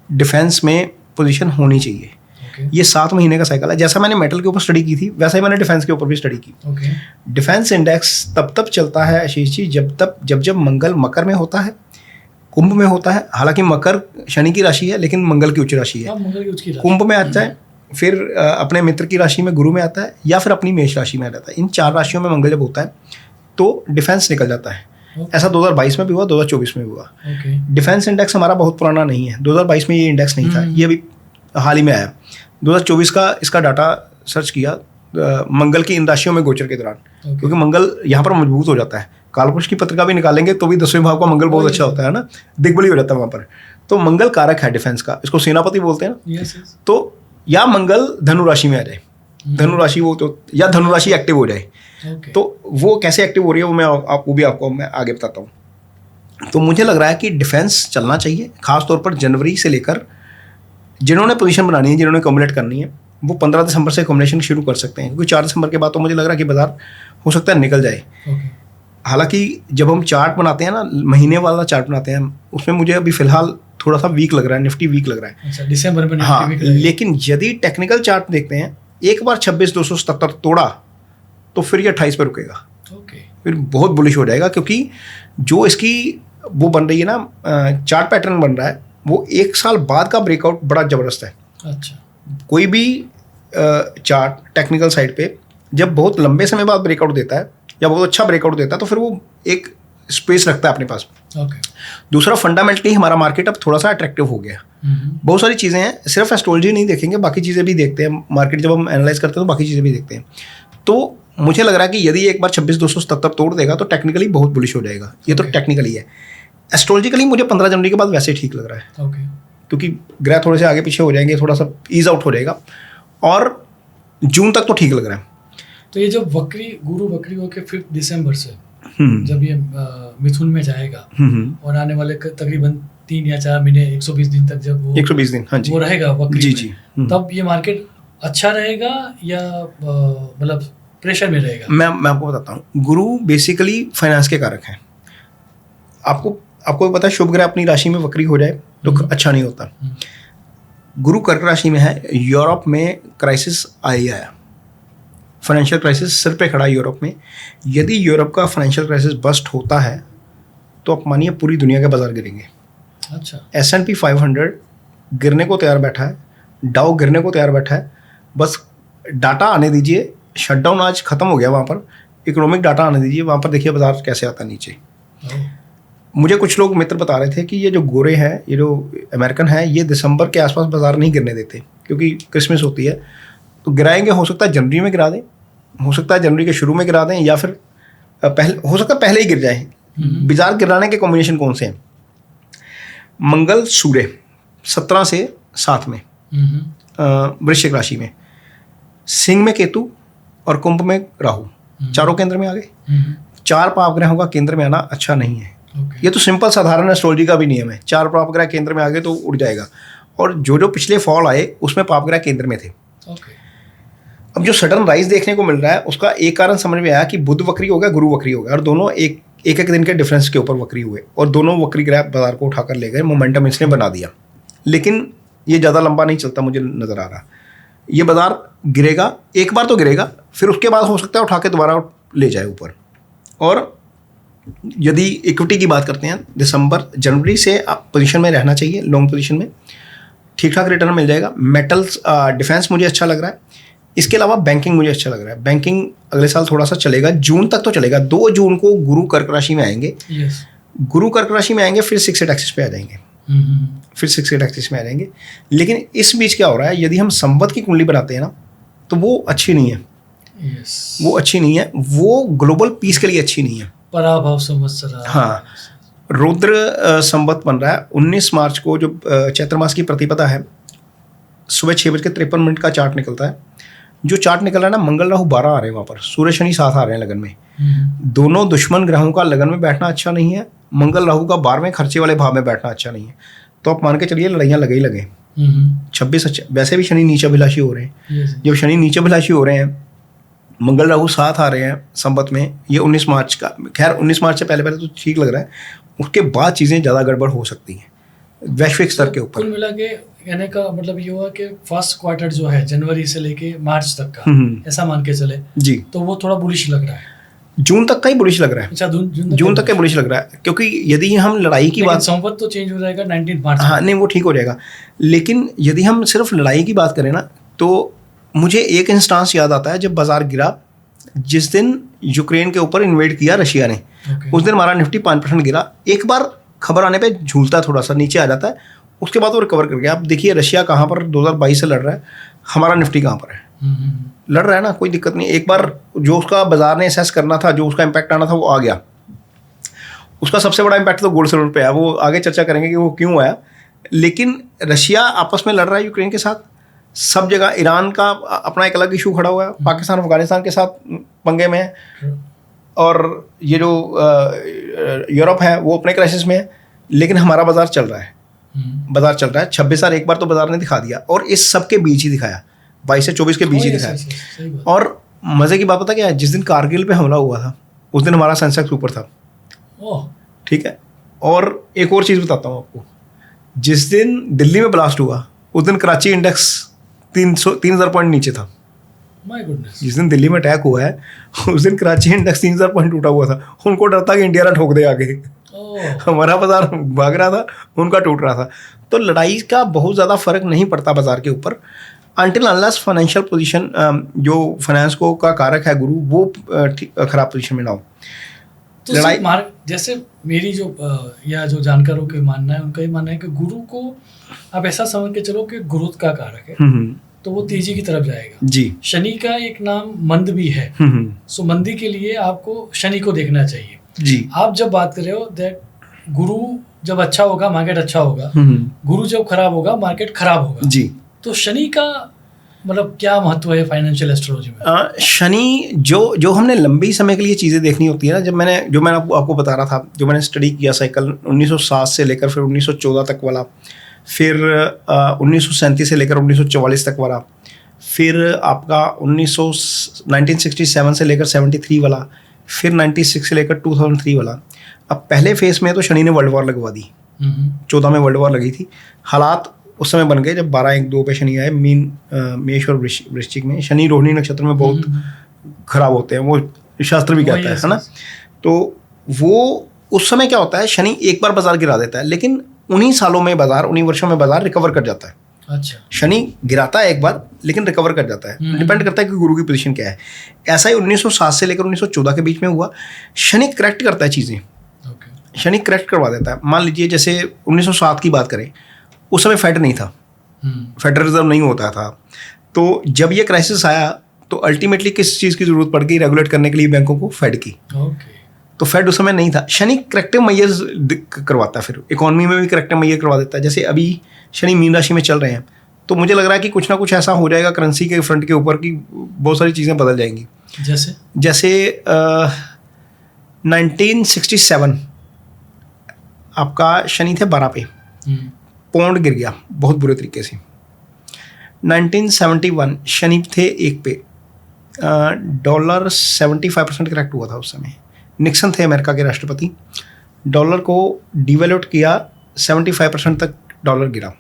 डिफेंस में पोजीशन होनी चाहिए। ओके, ये 7 महीने का साइकिल है। जैसा मैंने मेटल के ऊपर स्टडी की थी वैसा ही मैंने डिफेंस के ऊपर भी स्टडी की। ओके, डिफेंस इंडेक्स तब चलता है आशीष जी जब मंगल मकर में होता है, कुंभ में होता है। हालांकि मकर शनि की राशि है लेकिन मंगल की उच्च राशि है। आप मंगल की उसकी कुंभ में आता है, फिर अपने मित्र की राशि में गुरु में आता है, या फिर अपनी मेष राशि में आ जाता है। इन 4 राशियों में मंगल जब होता है तो डिफेंस निकल जाता है। ऐसा 2022 में भी हुआ, 2024 में भी हुआ। ओके, डिफेंस इंडेक्स हमारा बहुत पुराना नहीं है। 2022 में ये इंडेक्स नहीं था, ये अभी हाल ही में आया। 2024 का इसका डाटा सर्च किया मंगल की इन राशियों में गोचर के दौरान, क्योंकि मंगल यहाँ पर मजबूत हो जाता है। कालपुरुष की पत्रिका भी निकालेंगे तो भी 10वें भाव का मंगल बहुत अच्छा होता है ना, दिग्बली हो जाता है वहाँ पर। तो मंगल कारक है डिफेंस का, इसको सेनापति बोलते हैं ना। यस यस, तो या मंगल धनु राशि में आ जाए, धनु राशि वो तो, या धनु राशि एक्टिव हो जाए। ओके, तो वो कैसे एक्टिव हो रही है वो भी आपको मैं आगे बताता हूँ। तो मुझे लग रहा है कि डिफेंस चलना चाहिए, खासतौर पर जनवरी से लेकर। जिन्होंने पोजीशन बनानी है, जिन्होंने कम्युलेट करनी है, वो 15 दिसंबर से कम्युलेशन शुरू कर सकते हैं, क्योंकि 4 दिसंबर के बाद तो मुझे लग रहा है कि बाजार हो सकता है निकल जाए। ओके, हालांकि जब हम चार्ट बनाते हैं ना, महीने वाला चार्ट बनाते हैं, उसमें मुझे अभी फिलहाल थोड़ा सा वीक लग रहा है, निफ्टी वीक लग रहा है। अच्छा, दिसंबर में हाँ, निफ्टी भी लेकिन यदि टेक्निकल चार्ट देखते हैं, एक बार 26,277 तोड़ा तो फिर ये 28 पे रुकेगा, ओके, फिर बहुत बुलिश हो जाएगा। क्योंकि जो इसकी वो बन रही है ना, चार्ट पैटर्न बन रहा है, वो 1 साल बाद का ब्रेकआउट बड़ा ज़बरदस्त है। अच्छा, कोई भी चार्ट टेक्निकल साइड पे जब बहुत लंबे समय बाद ब्रेकआउट देता है या बहुत अच्छा ब्रेकआउट देता है तो फिर वो एक स्पेस रखता है अपने पास। ओके, दूसरा, फंडामेंटली हमारा मार्केट अब थोड़ा सा अट्रैक्टिव हो गया। बहुत सारी चीज़ें हैं, सिर्फ एस्ट्रोलॉजी नहीं देखेंगे, बाकी चीज़ें भी देखते हैं। मार्केट जब हम एनालाइज करते हैं तो बाकी चीज़ें भी देखते हैं। तो मुझे लग रहा है कि यदि एक बार 26,277 तोड़ देगा तो टेक्निकली बहुत बुलिश हो जाएगा। ये तो टेक्निकली है। एस्ट्रोलॉजिकली मुझे 15 जनवरी के बाद वैसे ठीक लग रहा है, ओके, क्योंकि ग्रह थोड़े से आगे पीछे हो जाएंगे, थोड़ा सा ईज आउट हो जाएगा, और जून तक तो ठीक लग रहा है। तो ये जो गुरु वक्री होकर 5 दिसंबर से जब ये मिथुन में जाएगा और आने वाले तकरीबन 3 या 4 महीने, 120 दिन तक जब वो 120 दिन, हाँ जी, वो रहेगा वक्री जी में, जी, तब ये मार्केट अच्छा रहेगा या मतलब प्रेशर में रहेगा? मैं आपको बताता हूँ। गुरु बेसिकली फाइनेंस के कारक हैं। आपको पता है, शुभ ग्रह अपनी राशि में वक्री हो जाए तो अच्छा नहीं होता। गुरु कर्क राशि में है, यूरोप में क्राइसिस आया, फाइनेंशियल क्राइसिस सिर पे खड़ा है यूरोप में। यदि यूरोप का फाइनेंशियल क्राइसिस बस्ट होता है तो आप मानिए पूरी दुनिया के बाजार गिरेंगे। अच्छा, S&P 500 गिरने को तैयार बैठा है, डाउ गिरने को तैयार बैठा है। बस डाटा आने दीजिए, शटडाउन आज खत्म हो गया वहाँ पर, इकोनॉमिक डाटा आने दीजिए, वहाँ पर देखिए बाजार कैसे आता है नीचे। मुझे कुछ लोग मित्र बता रहे थे कि ये जो गोरे हैं, ये जो अमेरिकन हैं, ये दिसंबर के आसपास बाजार नहीं गिरने देते क्योंकि क्रिसमस होती है, तो गिराएंगे। हो सकता है जनवरी में गिरा दें, हो सकता है जनवरी के शुरू में गिरा दें, या फिर पहले, हो सकता है पहले ही गिर जाए। बाजार गिराने के कॉम्बिनेशन कौन से हैं? मंगल सूर्य 17 से 7 में वृश्चिक राशि में, सिंह में केतु और कुंभ में राहु, चारों केंद्र में आ गए। 4 पापग्रहों का केंद्र में आना अच्छा नहीं है। ये तो सिंपल साधारण एस्ट्रोलॉजी का भी नियम है। 4 पापग्रह केंद्र में आ गए तो उड़ जाएगा। और जो पिछले फॉल आए उसमें पापग्रह केंद्र में थे। अब जो सडन राइज देखने को मिल रहा है उसका एक कारण समझ में आया कि बुध वक्री हो गया, गुरु वक्री हो गया, और दोनों एक दिन के डिफरेंस के ऊपर वक्री हुए, और दोनों वक्री ग्रह बाजार को उठाकर ले गए, मोमेंटम इसने बना दिया। लेकिन ये ज़्यादा लंबा नहीं चलता मुझे नज़र आ रहा। ये बाजार गिरेगा, एक बार तो गिरेगा, फिर उसके बाद हो सकता है उठा के दोबारा ले जाए ऊपर। और यदि इक्विटी की बात करते हैं, दिसंबर जनवरी से आप पोजीशन में रहना चाहिए, लॉन्ग पोजीशन में ठीक ठाक रिटर्न मिल जाएगा। मेटल्स, डिफेंस मुझे अच्छा लग रहा है। इसके अलावा बैंकिंग मुझे अच्छा लग रहा है। बैंकिंग अगले साल थोड़ा सा चलेगा, जून तक तो चलेगा। 2 जून को गुरु कर्क राशि में आएंगे। यस। गुरु कर्क राशि में आएंगे, फिर 6 एक्सिस पे आ जाएंगे, फिर 6 एक्सिस में आ जाएंगे। लेकिन इस बीच क्या हो रहा है, यदि हम संवत की कुंडली बनाते हैं ना, तो वो अच्छी नहीं है। यस। वो अच्छी नहीं है, वो ग्लोबल पीस के लिए अच्छी नहीं है। पराभव संवत्सर। हाँ, रुद्र संवत बन रहा है 19 मार्च को, जो चैत्र मास की प्रतिपदा है, सुबह 6:53 का चार्ट निकलता है। जो चार्ट निकल रहा है ना, मंगल राहु 12 आ रहे हैं वहाँ पर, सूर्य शनि 7 आ रहे हैं लगन में। दोनों दुश्मन ग्रहों का लगन में बैठना अच्छा नहीं है। मंगल राहु का 12वें खर्चे वाले भाव में बैठना अच्छा नहीं है। तो आप मान के चलिए लड़ाइयाँ लगे ही लगे। 26 वैसे भी शनि नीचाभिलाषी हो रहे हैं। जब शनि नीचाभिलाषी हो रहे हैं, मंगल राहु 7 आ रहे हैं संवत में, ये 19 मार्च का, खैर 19 मार्च से पहले तो ठीक लग रहा है, उसके बाद चीज़ें ज़्यादा गड़बड़ हो सकती हैं वैश्विक स्तर के ऊपर। कुल मिला के कहने का मतलब ये हुआ कि फर्स्ट क्वार्टर जो है जनवरी से लेके मार्च तक का, ऐसा मान के चले जी, तो वो थोड़ा बुलिश लग रहा है। जून तक का ही बुलिश लग रहा है। अच्छा, जून तक का बुलिश लग रहा है, क्योंकि यदि हम लड़ाई की बात, संवत तो चेंज हो जाएगा 19 मार्च। हाँ नहीं, वो ठीक हो जाएगा। लेकिन यदि हम सिर्फ लड़ाई की बात करें ना, तो मुझे एक इंस्टांस याद आता है जब बाजार गिरा, जिस दिन यूक्रेन के ऊपर इन्वेड किया रशिया ने। उस दिन हमारा निफ्टी 5% गिरा। एक बार खबर आने पे झूलता थोड़ा सा नीचे आ जाता है, उसके बाद वो रिकवर कर गया। आप देखिए रशिया कहाँ पर 2022 से लड़ रहा है, हमारा निफ्टी कहाँ पर है। लड़ रहा है ना, कोई दिक्कत नहीं। एक बार जो उसका बाजार ने असेस करना था, जो उसका इम्पैक्ट आना था, वो आ गया। उसका सबसे बड़ा इम्पैक्ट तो गोल्ड सिल्वर पे आया, वो आगे चर्चा करेंगे कि वो क्यों आया। लेकिन रशिया आपस में लड़ रहा है यूक्रेन के साथ, सब जगह। ईरान का अपना एक अलग इशू खड़ा हुआ है, पाकिस्तान अफगानिस्तान के साथ पंगे में है, और ये जो यूरोप है वो अपने क्राइसिस में है। लेकिन हमारा बाजार चल रहा है, बाजार चल रहा है। 26 एक बार तो बाजार ने दिखा दिया, और इस सब के बीच ही दिखाया, 22 से 24 के बीच ही दिखाया। और मजे की बात पता क्या है, जिस दिन कारगिल पे हमला हुआ था, उस दिन हमारा सेंसेक्स ऊपर था। ठीक है। और एक और चीज़ बताता हूँ आपको, जिस दिन दिल्ली में ब्लास्ट हुआ, उस दिन कराची इंडेक्स 3000 पॉइंट नीचे था। My goodness. जिस दिन दिल्ली में अटैक हुआ है, उस दिन कराची इंडेक्स 3000 पॉइंट टूटा हुआ था। उनको डर था कि इंडिया ना ठोक दे आगे। हमारा बाजार भाग रहा था, उनका टूट रहा था। तो लड़ाई का बहुत ज़्यादा फर्क नहीं पड़ता बाजार के ऊपर, अनटिल अनलेस फाइनेंशियल पोजीशन, जो फाइनेंस को का कारक है गुरु, वो खराब पोजीशन में ना हो। तो लड़ाई जैसे मेरी जो या जो जानकारों के मानना है, उनका ये मानना है कि गुरु को आप ऐसा समझ के चलो कि ग्रोथ का कारक है, तो वो तेजी की तरफ जाएगा जी। शनि का एक नाम मंद भी है, सो मंदी के लिए आपको शनि को देखना चाहिए जी। आप जब बात कर रहे हो दैट गुरु जब अच्छा होगा मार्केट अच्छा होगा, गुरु जब खराब होगा मार्केट खराब होगा जी। तो शनि का मतलब क्या महत्व है फाइनेंशियल एस्ट्रोलॉजी में? शनि जो हमने लंबी समय के लिए चीज़ें देखनी होती है ना, जो मैंने आपको बता रहा था, जो मैंने स्टडी किया साइकिल 1907 से लेकर फिर 1914 तक वाला, फिर 1937 से लेकर 1944 तक वाला, फिर आपका 1967 से लेकर 73 वाला, फिर 96 से लेकर 2003 वाला। अब पहले फेस में तो शनि ने वर्ल्ड वॉर लगवा दी, 14 में वर्ल्ड वॉर लगी थी। हालात उस समय बन गए जब 12-1-2 पे शनि आए, मीन मेष और वृश्चिक में। शनि रोहिणी नक्षत्र में बहुत खराब होते हैं, वो शास्त्र भी कहता है ना। तो वो उस समय क्या होता है, शनि एक बार बाजार गिरा देता है, लेकिन उन्हीं सालों में बाजार, उन्हीं वर्षों में बाजार रिकवर कर जाता है। अच्छा, शनि गिराता है एक बार लेकिन रिकवर कर जाता है। डिपेंड करता है कि गुरु की पोजीशन क्या है। ऐसा ही 1907 से लेकर 1914 के बीच में हुआ। शनि करेक्ट करता है चीज़ें, शनि करेक्ट करवा देता है। मान लीजिए जैसे 1907 की बात करें, उस समय फेड नहीं था, फेडरल रिजर्व नहीं होता था। तो जब ये क्राइसिस आया तो अल्टीमेटली किस चीज़ की जरूरत पड़ गई रेगुलेट करने के लिए बैंकों को? फेड की। तो फेड उस समय नहीं था। शनि करेक्टिव मेजर्स करवाता है, फिर इकोनॉमी में भी करेक्टिव मेजर करवा देता है। जैसे अभी शनि मीन राशि में चल रहे हैं, तो मुझे लग रहा है कि कुछ ना कुछ ऐसा हो जाएगा करेंसी के फ्रंट के ऊपर कि बहुत सारी चीज़ें बदल जाएंगी। जैसे 1967 आपका शनि थे 12 पे, पौंड गिर गया बहुत बुरे तरीके से। 1971 शनि थे 1 पे, डॉलर 75% करेक्ट हुआ था उस समय। निक्सन थे अमेरिका के राष्ट्रपति, डॉलर को डिवैल्यूट किया, 75% तक डॉलर गिरा।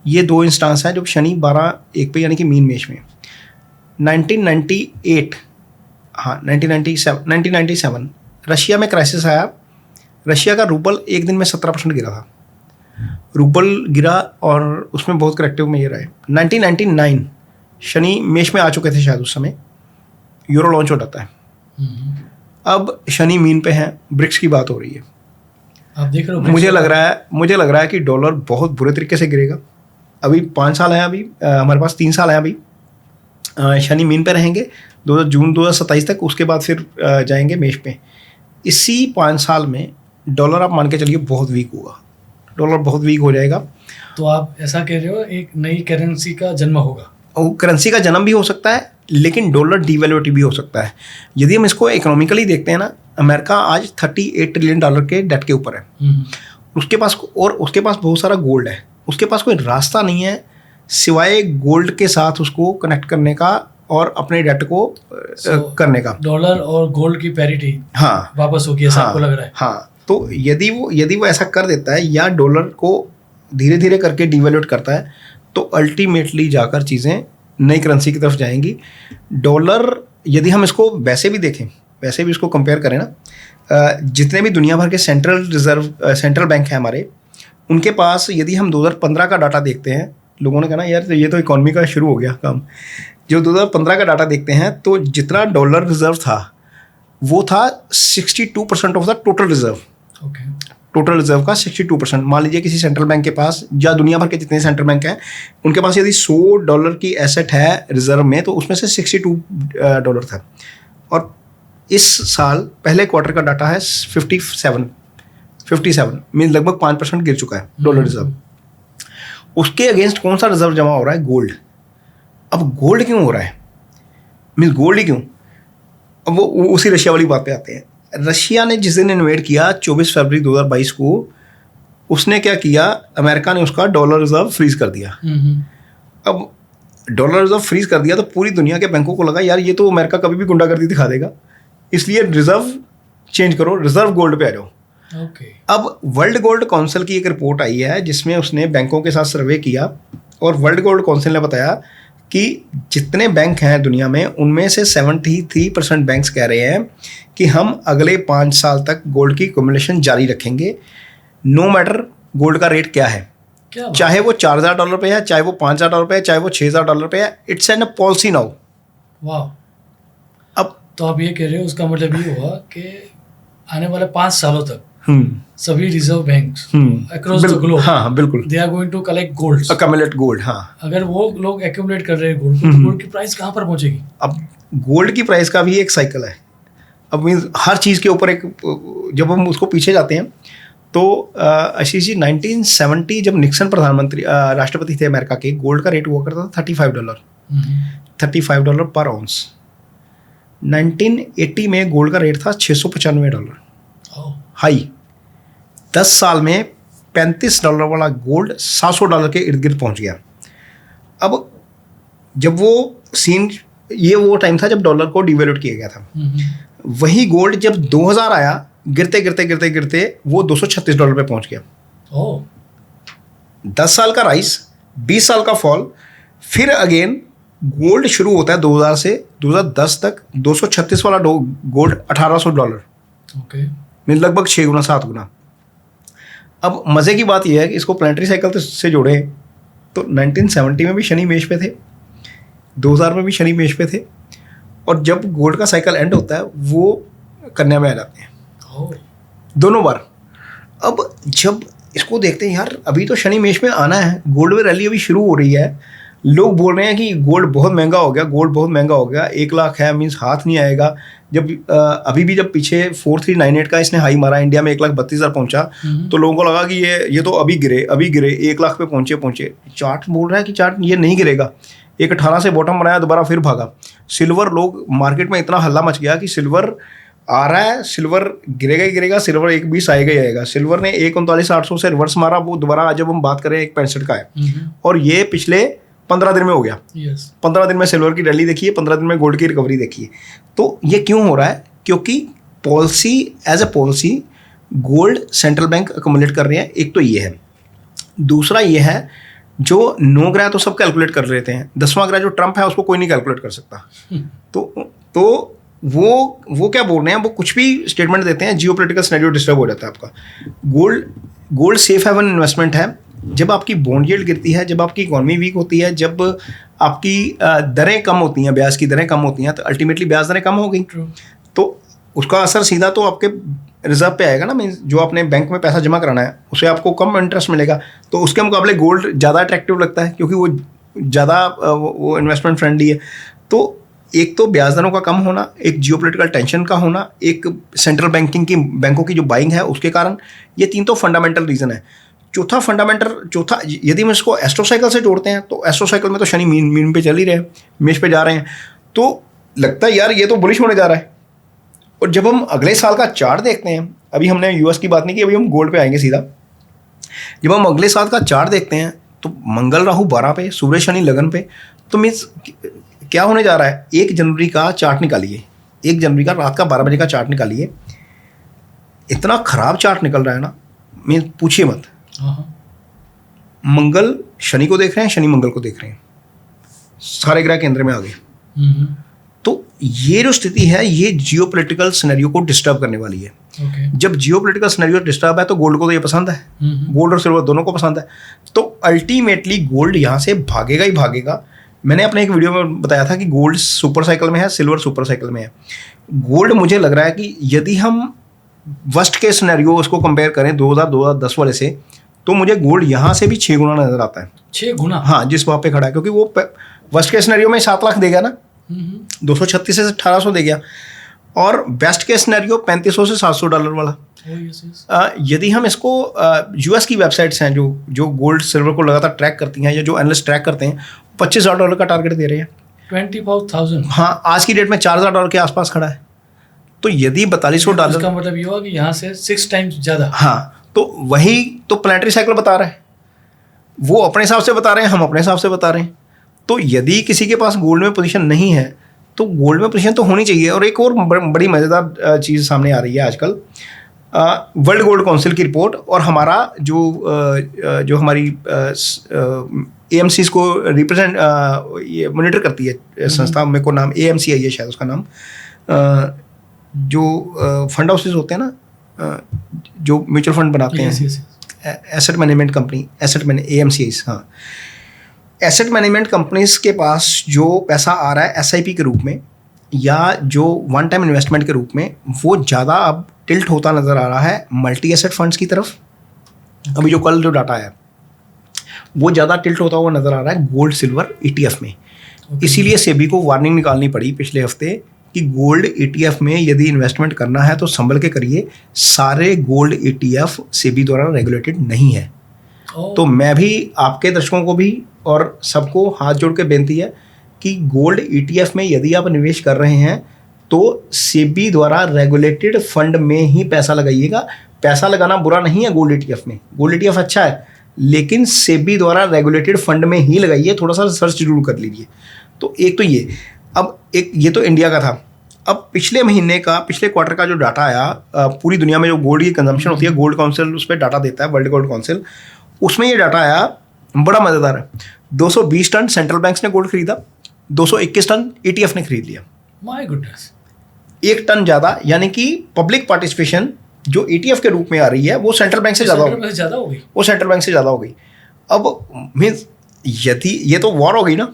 ये 2 इंस्टांस है जब शनि 12-1 पे यानी कि मीन मेष में। 1997 रशिया में क्राइसिस आया। रशिया का रूबल एक दिन में 17% गिरा था, रूबल गिरा और उसमें बहुत करेक्टिव मेजर आए। 1999 शनि मेष में आ चुके थे शायद उस समय, यूरो लॉन्च हो जाता है। अब शनि मीन पे है, ब्रिक्स की बात हो रही है। आप देख रहे हो मुझे लग रहा है कि डॉलर बहुत बुरे तरीके से गिरेगा। अभी 5 साल हैं, अभी हमारे पास 3 साल हैं अभी। शनि मीन पे रहेंगे जून 2027 तक, उसके बाद फिर जाएंगे मेष पे। इसी 5 साल में डॉलर आप मान के चलिए बहुत वीक होगा, डॉलर बहुत वीक हो जाएगा। तो आप ऐसा कह रहे हो एक नई करेंसी का जन्म होगा? और करेंसी का जन्म भी हो सकता है, लेकिन डॉलर डिवैल्यूएटिव भी हो सकता है। यदि हम इसको इकोनॉमिकली देखते हैं ना, अमेरिका आज $38 ट्रिलियन के डेट के ऊपर है। उसके पास बहुत सारा गोल्ड है, उसके पास कोई रास्ता नहीं है सिवाय गोल्ड के साथ उसको कनेक्ट करने का और अपने डेट को करने का। डॉलर और गोल्ड की पैरिटी हाँ वापस होगी, ऐसा आपको लग रहा है? हाँ, तो यदि वो ऐसा कर देता है या डॉलर को धीरे धीरे करके डिवैल्यूएट करता है, तो अल्टीमेटली जाकर चीज़ें नई करेंसी की तरफ जाएंगी। डॉलर, यदि हम इसको वैसे भी देखें, वैसे भी इसको कंपेयर करें ना, जितने भी दुनिया भर के सेंट्रल बैंक हैं हमारे, उनके पास यदि हम 2015 का डाटा देखते हैं, लोगों ने कहा ना यार ये तो इकॉनमी का शुरू हो गया काम। जो 2015 का डाटा देखते हैं तो जितना डॉलर रिजर्व था वो था 62% of the total reserve. Okay, total reserve का 62%। मान लीजिए किसी सेंट्रल बैंक के पास, या दुनिया भर के जितने सेंट्रल बैंक हैं उनके पास यदि $100 की एसेट है रिजर्व में, तो उसमें से $62 था। और इस साल पहले क्वार्टर का डाटा है 57 मीन लगभग 5% गिर चुका है डॉलर रिजर्व। उसके अगेंस्ट कौन सा रिजर्व जमा हो रहा है? गोल्ड। अब गोल्ड क्यों हो रहा है, मीन गोल्ड ही क्यों? अब वो उसी रशिया वाली बात पे आते हैं। रशिया ने जिस दिन इन्वेड किया 24 फरवरी 2022 को, उसने क्या किया, अमेरिका ने उसका डॉलर रिजर्व फ्रीज कर दिया। अब डॉलर रिजर्व फ्रीज कर दिया तो पूरी दुनिया के बैंकों को लगा यार ये तो अमेरिका कभी भी गुंडागर्दी दिखा देगा, इसलिए रिजर्व चेंज करो, रिजर्व गोल्ड पे आ जाओ। अब वर्ल्ड गोल्ड काउंसिल की एक रिपोर्ट आई है जिसमें उसने बैंकों के साथ सर्वे किया, और वर्ल्ड गोल्ड काउंसिल ने बताया कि जितने बैंक हैं दुनिया में उनमें से 73% बैंक्स कह रहे हैं कि हम अगले 5 साल तक गोल्ड की एक्युमुलेशन जारी रखेंगे, नो मैटर गोल्ड का रेट क्या है, चाहे वो $4,000 पे है, चाहे वो $5,000 पे है, चाहे वो $6,000 पे है। It's an policy now. वाह। अब तो आप ये कह रहे हो, उसका मतलब ये हुआ कि आने वाले 5 सालों तक सभी reserve banks across the globe, हाँ बिल्कुल, they are going to collect gold, accumulate gold. हाँ, अगर वो लोग एक्यूमुलेट कर रहे हैं गोल्ड, तो गोल्ड की प्राइस कहाँ पर पहुंचेगी? अब गोल्ड की प्राइस का भी एक साइकिल है। अब मीन्स हर चीज़ के ऊपर एक, जब हम उसको पीछे जाते हैं तो आशीष जी 1970 जब निक्सन प्रधानमंत्री राष्ट्रपति थे अमेरिका के, गोल्ड का रेट हुआ करता था $35 पर आउंस। 1980 में गोल्ड का रेट था $695 हाई। 10 साल में $35 वाला गोल्ड $700 के इर्द गिर्द पहुंच गया। अब जब वो सीन, ये वो टाइम था जब डॉलर को डिवैल्यूएट किया गया था। वही गोल्ड जब 2000 आया, गिरते गिरते गिरते गिरते वो $236 पे पहुंच गया। 10 साल का राइस, 20 साल का फॉल, फिर अगेन गोल्ड शुरू होता है 2000 से 2010 तक। 236 वाला गोल्ड $1,800। ओके, मीन लगभग 6 गुना 7 गुना। अब मज़े की बात यह है कि इसको प्लानिटरी साइकिल से जोड़े तो 1970 में भी शनि मेष पे थे, 2000 में भी शनि मेष पे थे, और जब गोल्ड का साइकिल एंड होता है वो कन्या में आ जाते हैं दोनों बार। अब जब इसको देखते हैं यार अभी तो शनि मेष में आना है, गोल्ड में रैली अभी शुरू हो रही है, लोग बोल रहे हैं कि गोल्ड बहुत महंगा हो गया, गोल्ड बहुत महंगा हो गया, 1 लाख है मीन्स हाथ नहीं आएगा। जब अभी भी जब पीछे 4398 का इसने हाई मारा, इंडिया में 1,32,000 पहुंचा, तो लोगों को लगा कि ये तो अभी गिरे 1 लाख पे पहुंचे। चार्ट बोल रहा है कि चार्ट ये नहीं गिरेगा, 1,18 से बॉटम बनाया, दोबारा फिर भागा। सिल्वर, लोग मार्केट में इतना हल्ला मच गया कि सिल्वर आ रहा है, सिल्वर गिरेगा ही गिरेगा, सिल्वर 1,20 आएगा ही आएगा। सिल्वर ने 1,39,800 से रिवर्स मारा, वो दोबारा जब हम बात करें 1,65 का है, और ये पिछले 15 दिन में हो गया। 15 दिन में सिल्वर की रैली देखिए, 15 दिन में गोल्ड की रिकवरी देखिए। तो ये क्यों हो रहा है? क्योंकि policy, as a policy gold central bank accommodate कर रहे हैं। एक तो ये है, दूसरा ये है जो 9 ग्रह तो सब कैलकुलेट कर लेते हैं, 10वां ग्रह जो ट्रंप है उसको कोई नहीं कैलकुलेट कर सकता। तो वो क्या बोल रहे हैं, वो कुछ भी स्टेटमेंट देते हैं, जियोपॉलिटिकल सिनेरियो डिस्टर्ब हो जाता है आपका। गोल्ड सेफ हेवन इन्वेस्टमेंट है, जब आपकी बॉन्ड यील्ड गिरती है, जब आपकी इकोनॉमी वीक होती है, जब आपकी दरें कम होती हैं, ब्याज की दरें कम होती हैं, तो अल्टीमेटली ब्याज दरें कम हो गई। तो उसका असर सीधा तो आपके रिजर्व पे आएगा ना। मीन्स जो आपने बैंक में पैसा जमा कराना है उसे आपको कम इंटरेस्ट मिलेगा, तो उसके मुकाबले गोल्ड ज़्यादा अट्रैक्टिव लगता है क्योंकि वो ज़्यादा वो इन्वेस्टमेंट फ्रेंडली है। तो एक तो ब्याज दरों का कम होना, एक जियोपॉलिटिकल टेंशन का होना, एक सेंट्रल बैंकों की जो बाइंग है उसके कारण, ये 3 तो फंडामेंटल रीज़न है। चौथा यदि हम इसको एस्ट्रो साइकिल से जोड़ते हैं तो एस्ट्रो साइकिल में तो शनि मीन पे चल ही रहे हैं, मेष पे जा रहे हैं, तो लगता है यार ये तो बुलिश होने जा रहा है। और जब हम अगले साल का चार्ट देखते हैं, अभी हमने यूएस की बात नहीं की, अभी हम गोल्ड पे आएंगे सीधा। जब हम अगले साल का चार्ट देखते हैं तो मंगल राहु 12 पे, सूर्य शनि लगन पे, तो मीन्स क्या होने जा रहा है। 1 जनवरी का चार्ट निकालिए, 1 जनवरी का रात का 12 बजे का चार्ट निकालिए, इतना खराब चार्ट निकल रहा है ना, मीन्स पूछिए मत। मंगल शनि को देख रहे हैं, शनि मंगल को देख रहे हैं, सारे ग्रह केंद्र में आ गए। तो ये जो स्थिति है ये जियोपॉलिटिकल सिनेरियो को डिस्टर्ब करने वाली है। जब जियोपॉलिटिकल सिनेरियो डिस्टर्ब है तो गोल्ड को तो ये पसंद है, गोल्ड और सिल्वर दोनों को पसंद है, तो अल्टीमेटली गोल्ड यहाँ से भागेगा ही भागेगा। मैंने अपने एक वीडियो में बताया था कि गोल्ड सुपर साइकिल में है, सिल्वर सुपर साइकिल में है। गोल्ड मुझे लग रहा है कि यदि हम वर्स्ट के सिनेरियो उसको कंपेयर करें 2010 वाले से, तो मुझे गोल्ड यहाँ से भी 6 गुना नजर आता है। 6 गुना? हाँ, जिस वहाँ पे खड़ा है, क्योंकि वो वर्स्ट के सिनेरियो में 7 लाख देगा ना, 236 से 1800 दे गया, और बेस्ट के सिनेरियो 3500 से $700 वाला। यदि हम इसको यूएस की वेबसाइट्स हैं जो गोल्ड सिल्वर को लगातार ट्रैक करती हैं, या जो एनालिस्ट ट्रैक करते हैं, $25,000 का टारगेट दे रहे हैं। 25,000? हाँ, आज की डेट में $4,000 के आसपास खड़ा है। तो यदि $4200, इसका मतलब ये हुआ कि यहाँ से 6 टाइम्स ज़्यादा। हाँ, तो वही तो प्लानिटरी साइकिल बता रहा है। वो अपने हिसाब से बता रहे हैं, हम अपने हिसाब से बता रहे हैं। तो यदि किसी के पास गोल्ड में पोजीशन नहीं है तो गोल्ड में पोजीशन तो होनी चाहिए। और एक और बड़ी मज़ेदार चीज़ सामने आ रही है आजकल, वर्ल्ड गोल्ड काउंसिल की रिपोर्ट और हमारा जो हमारी AMCs को रिप्रेजेंट ये मॉनिटर करती है संस्था, मेरे को नाम AMCI है शायद उसका नाम, जो फंड हाउसेस होते हैं ना, जो म्यूचुअल फंड बनाते हैं, एसेट मैनेजमेंट कंपनी, AMCIs, हाँ, एसेट मैनेजमेंट कंपनीज के पास जो पैसा आ रहा है SIP के रूप में या जो वन टाइम इन्वेस्टमेंट के रूप में, वो ज़्यादा अब टिल्ट होता नज़र आ रहा है मल्टी एसेट फंड्स की तरफ। अभी जो कल जो डाटा है वो ज़्यादा टिल्ट होता हुआ नज़र आ रहा है गोल्ड सिल्वर ETF में। इसीलिए सेबी को वार्निंग निकालनी पड़ी पिछले हफ्ते कि गोल्ड ETF में यदि इन्वेस्टमेंट करना है तो संभल के करिए, सारे गोल्ड ETF सेबी द्वारा रेगुलेटेड नहीं है। तो मैं भी आपके दर्शकों को भी और सबको हाथ जोड़ के बेनती है कि गोल्ड ETF में यदि आप निवेश कर रहे हैं तो सेबी द्वारा रेगुलेटेड फंड में ही पैसा लगाइएगा। पैसा लगाना बुरा नहीं है गोल्ड ETF में, गोल्ड ETF अच्छा है, लेकिन सेबी द्वारा रेगुलेटेड फंड में ही लगाइए। थोड़ा सा रिसर्च जरूर कर लीजिए। तो एक तो ये, अब एक ये तो इंडिया का था। अब पिछले क्वार्टर का जो डाटा आया, पूरी दुनिया में जो गोल्ड की कंजम्पशन होती है, गोल्ड काउंसिल उस पर डाटा देता है, वर्ल्ड गोल्ड काउंसिल, उसमें ये डाटा आया, बड़ा मज़ेदार है। 220 टन सेंट्रल बैंक्स ने गोल्ड खरीदा, 221 टन ETF ने खरीद लिया। माय गुडनेस, 1 टन ज़्यादा, यानी कि पब्लिक पार्टिसिपेशन जो ETF के रूप में आ रही है वो सेंट्रल बैंक से ज़्यादा हो गई, वो सेंट्रल बैंक से ज़्यादा हो गई। अब मीन्स यदि ये तो वॉर हो गई ना,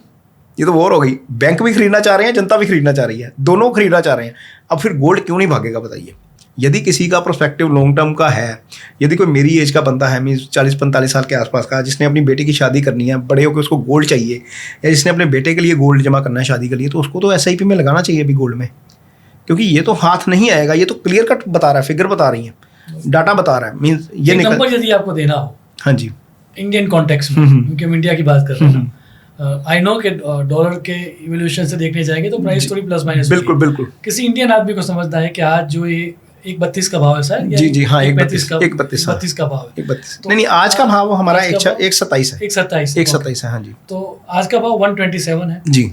ये तो वॉर हो गई। बैंक भी खरीदना चाह रहे हैं, जनता भी खरीदना चाह रही है, दोनों खरीदना चाह रहे हैं। अब फिर गोल्ड क्यों नहीं भागेगा बताइए। यदि किसी का प्रोस्पेक्टिव लॉन्ग टर्म का है, यदि कोई मेरी एज का बनता है, मीन्स 40-45 साल के आसपास का, जिसने अपनी बेटी की शादी करनी है, बड़े होकर उसको गोल्ड चाहिए, या जिसने अपने बेटे के लिए गोल्ड जमा करना है शादी के लिए, तो उसको तो SIP में लगाना चाहिए अभी गोल्ड में, क्योंकि ये तो हाथ नहीं आएगा। ये तो क्लियर कट बता रहा है, फिगर बता रही है, डाटा बता रहा है। मीन्स ये नंबर यदि आपको देना हो, हाँ जी, इंडियन कॉन्टेक्स्ट में, क्योंकि हम इंडिया की बात कर रहे हैं, आई नो कि डॉलर के इवोल्यूशन से देखने जाएंगे तो प्राइस थोड़ी प्लस माइनस, बिल्कुल किसी इंडियन आदमी को समझना है कि आज जो ये 1.32 का भाव है सर, जी हाँ, 1.32 का भाव है। नहीं, आज का भाव हमारा 127 है, 127 है, हाँ जी। तो आज का भाव 127 है जी।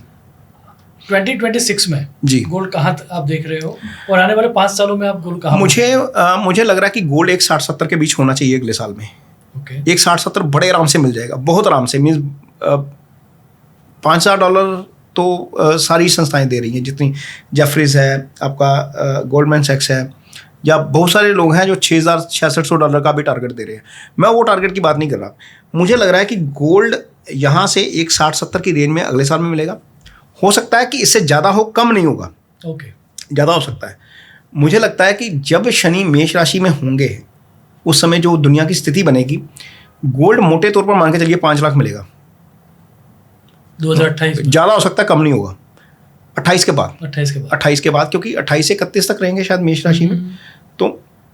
2026 में जी गोल्ड कहाँ आप देख रहे हो, और आने वाले 5 सालों में आप गोल्ड कहाँ? मुझे लग रहा है कि गोल्ड 160-70 के बीच होना चाहिए अगले साल में। 160-70 बड़े आराम से मिल जाएगा, बहुत आराम से। मीन्स $5,000 तो सारी संस्थाएं दे रही हैं, जितनी जेफरीज है, आपका गोल्डमैन सैक्स है, या बहुत सारे लोग हैं जो $6,6600 का भी टारगेट दे रहे हैं। मैं वो टारगेट की बात नहीं कर रहा। मुझे लग रहा है कि गोल्ड यहाँ से एक 60-70 की रेंज में अगले साल में मिलेगा। हो सकता है कि इससे ज़्यादा हो, कम नहीं होगा, ओके, ज़्यादा हो सकता है। मुझे लगता है कि जब शनि मेष राशि में होंगे उस समय जो दुनिया की स्थिति बनेगी, गोल्ड मोटे तौर पर मान के चलिए 5 लाख मिलेगा 2028 ज़्यादा हो सकता है, कम नहीं होगा। 28 के बाद 28 के बाद क्योंकि 28 से 31 तक रहेंगे शायद मेष राशि में। तो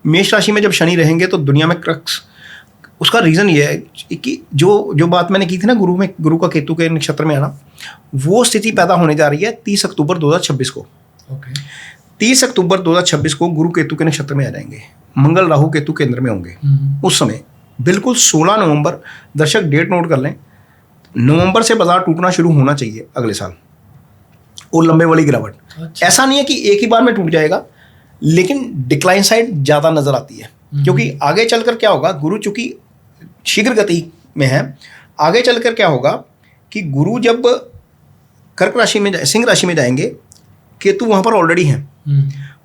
मेष राशि में जब शनि रहेंगे तो दुनिया में क्रक्स, उसका रीज़न ये है कि जो बात मैंने की थी ना, गुरु का केतु के नक्षत्र में आना, वो स्थिति पैदा होने जा रही है 30 अक्टूबर 2026 को। ओके, 30 अक्टूबर 2026 को गुरु केतु के नक्षत्र में आ जाएंगे, मंगल राहु केतु केंद्र में होंगे उस समय। बिल्कुल 16 नवंबर, दर्शक डेट नोट कर लें, नवंबर से बाजार टूटना शुरू होना चाहिए अगले साल, और लंबे वाली गिरावट। अच्छा। ऐसा नहीं है कि एक ही बार में टूट जाएगा, लेकिन डिक्लाइन साइड ज़्यादा नजर आती है, क्योंकि आगे चलकर क्या होगा, गुरु चूंकि शीघ्र गति में है, आगे चलकर क्या होगा कि गुरु जब कर्क राशि में सिंह राशि में जाएंगे, केतु वहाँ पर ऑलरेडी हैं,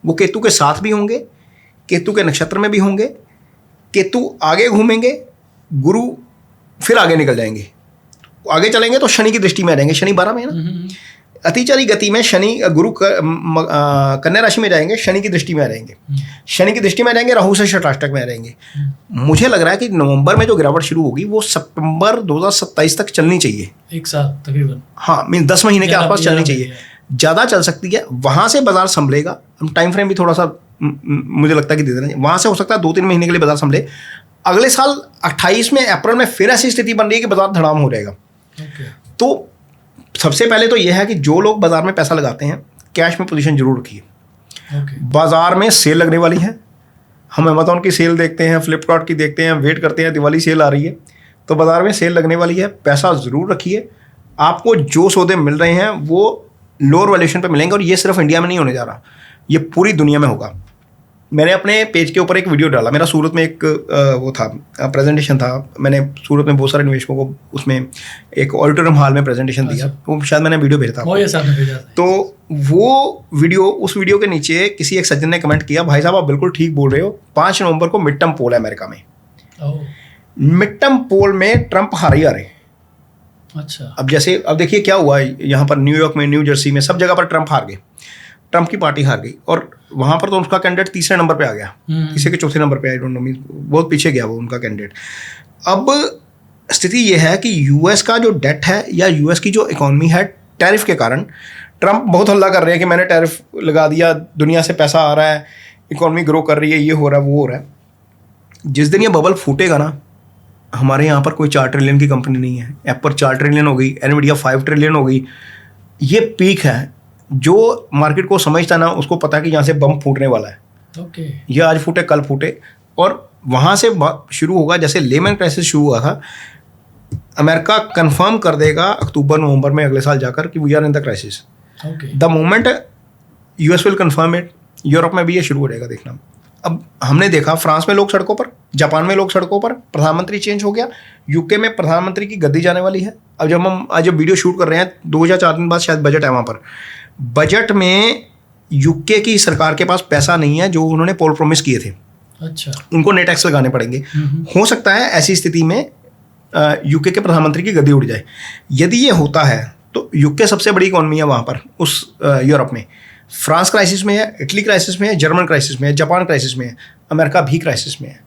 वो केतु के साथ भी होंगे, केतु के नक्षत्र में भी होंगे, केतु आगे घूमेंगे, गुरु फिर आगे निकल जाएंगे, आगे चलेंगे तो शनि की दृष्टि में आ जाएंगे। शनि 12 में है ना, अतिचारी गति में शनि गुरु कन्या राशि में जाएंगे, शनि की दृष्टि में आ जाएंगे, शनि की दृष्टि में आ जाएंगे, राहु से षष्ठाष्टक में आ जाएंगे। मुझे लग रहा है कि नवंबर में जो गिरावट शुरू होगी वो सितंबर 2027 तक चलनी चाहिए, एक साल तकरीबन। हाँ, मीन 10 महीने के आसपास चलनी चाहिए, ज़्यादा चल सकती है। वहाँ से बाजार संभलेगा। हम टाइम फ्रेम भी थोड़ा सा मुझे लगता है कि दे देना चाहिए। वहाँ से हो सकता है 2-3 महीने के लिए बाजार संभले। अगले साल 28 में अप्रैल में फिर ऐसी स्थिति बन रही है कि बाजार धड़ाम हो जाएगा। तो सबसे पहले तो यह है कि जो लोग बाजार में पैसा लगाते हैं, कैश में पोजीशन जरूर रखिए। बाजार में सेल लगने वाली है, हम अमेज़ॉन की सेल देखते हैं, फ्लिपकार्ट की देखते हैं, वेट करते हैं दिवाली सेल आ रही है, तो बाजार में सेल लगने वाली है, पैसा ज़रूर रखिए। आपको जो सौदे मिल रहे हैं वो लोअर वैल्यूएशन पे मिलेंगे, और ये सिर्फ इंडिया में नहीं होने जा रहा, ये पूरी दुनिया में होगा। मैंने अपने पेज के ऊपर एक वीडियो डाला, मेरा सूरत में एक वो था प्रेजेंटेशन था, मैंने सूरत में बहुत सारे निवेशकों को उसमें एक ऑडिटोरियम हॉल में प्रेजेंटेशन दिया, वो शायद मैंने वीडियो भेजा था। तो वो वीडियो, उस वीडियो के नीचे किसी एक सज्जन ने कमेंट किया, भाई साहब आप बिल्कुल ठीक बोल रहे हो, 5 नवंबर को मिड टर्म पोल है अमेरिका में, मिड टर्म पोल में ट्रंप हार ही आ रहे। अच्छा, अब देखिए क्या हुआ यहाँ पर, न्यूयॉर्क में, न्यू जर्सी में, सब जगह पर ट्रंप हार गए, ट्रंप की पार्टी हार गई, और वहाँ पर तो उनका कैंडिडेट 3रे नंबर पे आ गया, तीसरे के 4थे नंबर पे, आई डोंट नो, बहुत पीछे गया वो उनका कैंडिडेट। अब स्थिति ये है कि यूएस का जो डेट है या यूएस की जो इकोनॉमी है, टैरिफ के कारण ट्रंप बहुत हल्ला कर रहे हैं कि मैंने टैरिफ लगा दिया, दुनिया से पैसा आ रहा है, इकोनॉमी ग्रो कर रही है, ये हो रहा है, वो हो रहा है। जिस दिन ये बबल फूटेगा ना, हमारे यहाँ पर कोई 4 ट्रिलियन की कंपनी नहीं है, एप्पल 4 ट्रिलियन हो गई, एनवीडिया 5 ट्रिलियन हो गई, ये पीक है। जो मार्केट को समझता ना, उसको पता है कि यहाँ से बम फूटने वाला है। ये आज फूटे कल फूटे, और वहाँ से शुरू होगा, जैसे लेमन क्राइसिस शुरू हुआ था। अमेरिका कंफर्म कर देगा अक्टूबर नवंबर में अगले साल जाकर कि we are in the crisis. The moment US will confirm it, Europe में भी ये शुरू हो जाएगा देखना। अब हमने देखा फ्रांस में लोग सड़कों पर, जापान में लोग सड़कों पर, प्रधानमंत्री चेंज हो गया, यूके में प्रधानमंत्री की गद्दी जाने वाली है। अब जब हम आज वीडियो शूट कर रहे हैं, 2 या 4 दिन बाद शायद बजट है वहाँ पर, बजट में यूके की सरकार के पास पैसा नहीं है जो उन्होंने पोल प्रॉमिस किए थे। अच्छा, उनको नेट टैक्स लगाने पड़ेंगे। हो सकता है ऐसी स्थिति में यूके के प्रधानमंत्री की गद्दी उड़ जाए। यदि ये होता है तो यूके सबसे बड़ी इकॉनमी है वहाँ पर, उस यूरोप में। फ्रांस क्राइसिस में है, इटली क्राइसिस में है, जर्मन क्राइसिस में है, जापान क्राइसिस में है, अमेरिका भी क्राइसिस में है।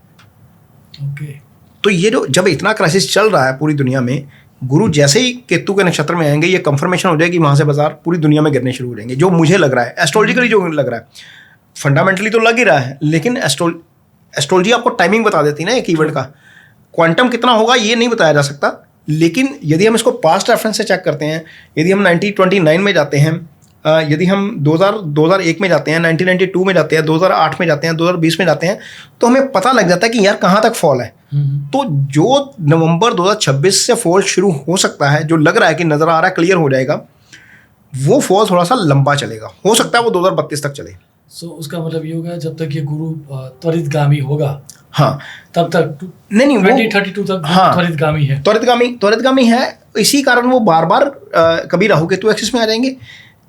तो ये जो जब इतना क्राइसिस चल रहा है पूरी दुनिया में, गुरु जैसे ही केतु के नक्षत्र में आएंगे, ये कंफर्मेशन हो जाएगी, वहाँ से बाजार पूरी दुनिया में गिरने शुरू हो जाएंगे। जो मुझे लग रहा है, एस्ट्रोलॉजिकली जो लग रहा है, फंडामेंटली तो लग ही रहा है, लेकिन एस्ट्रोलॉजी आपको टाइमिंग बता देती है ना एक ईवेंट का। क्वांटम कितना होगा ये नहीं बताया जा सकता, लेकिन यदि हम इसको पास्ट रेफरेंस से चेक करते हैं, यदि हम 1929 में जाते हैं, यदि हम 2001 में जाते हैं, 1992 में जाते हैं, 2008 में जाते हैं, 2020 में जाते हैं, तो हमें पता लग जाता है कि यार कहाँ तक फॉल है। तो जो नवंबर 2026 से फॉल शुरू हो सकता है, जो लग रहा है कि नज़र आ रहा है क्लियर हो जाएगा, वो फॉल थोड़ा सा लंबा चलेगा। हो सकता है वो 2032 तक चले। उसका मतलब ये होगा जब तक ये गुरु त्वरितगामी होगा, हाँ, तब तक नहीं 2032 तक हाँ, त्वरितगामी है। इसी कारण वो बार बार कभी राहु केतु एक्सिस में आ जाएंगे,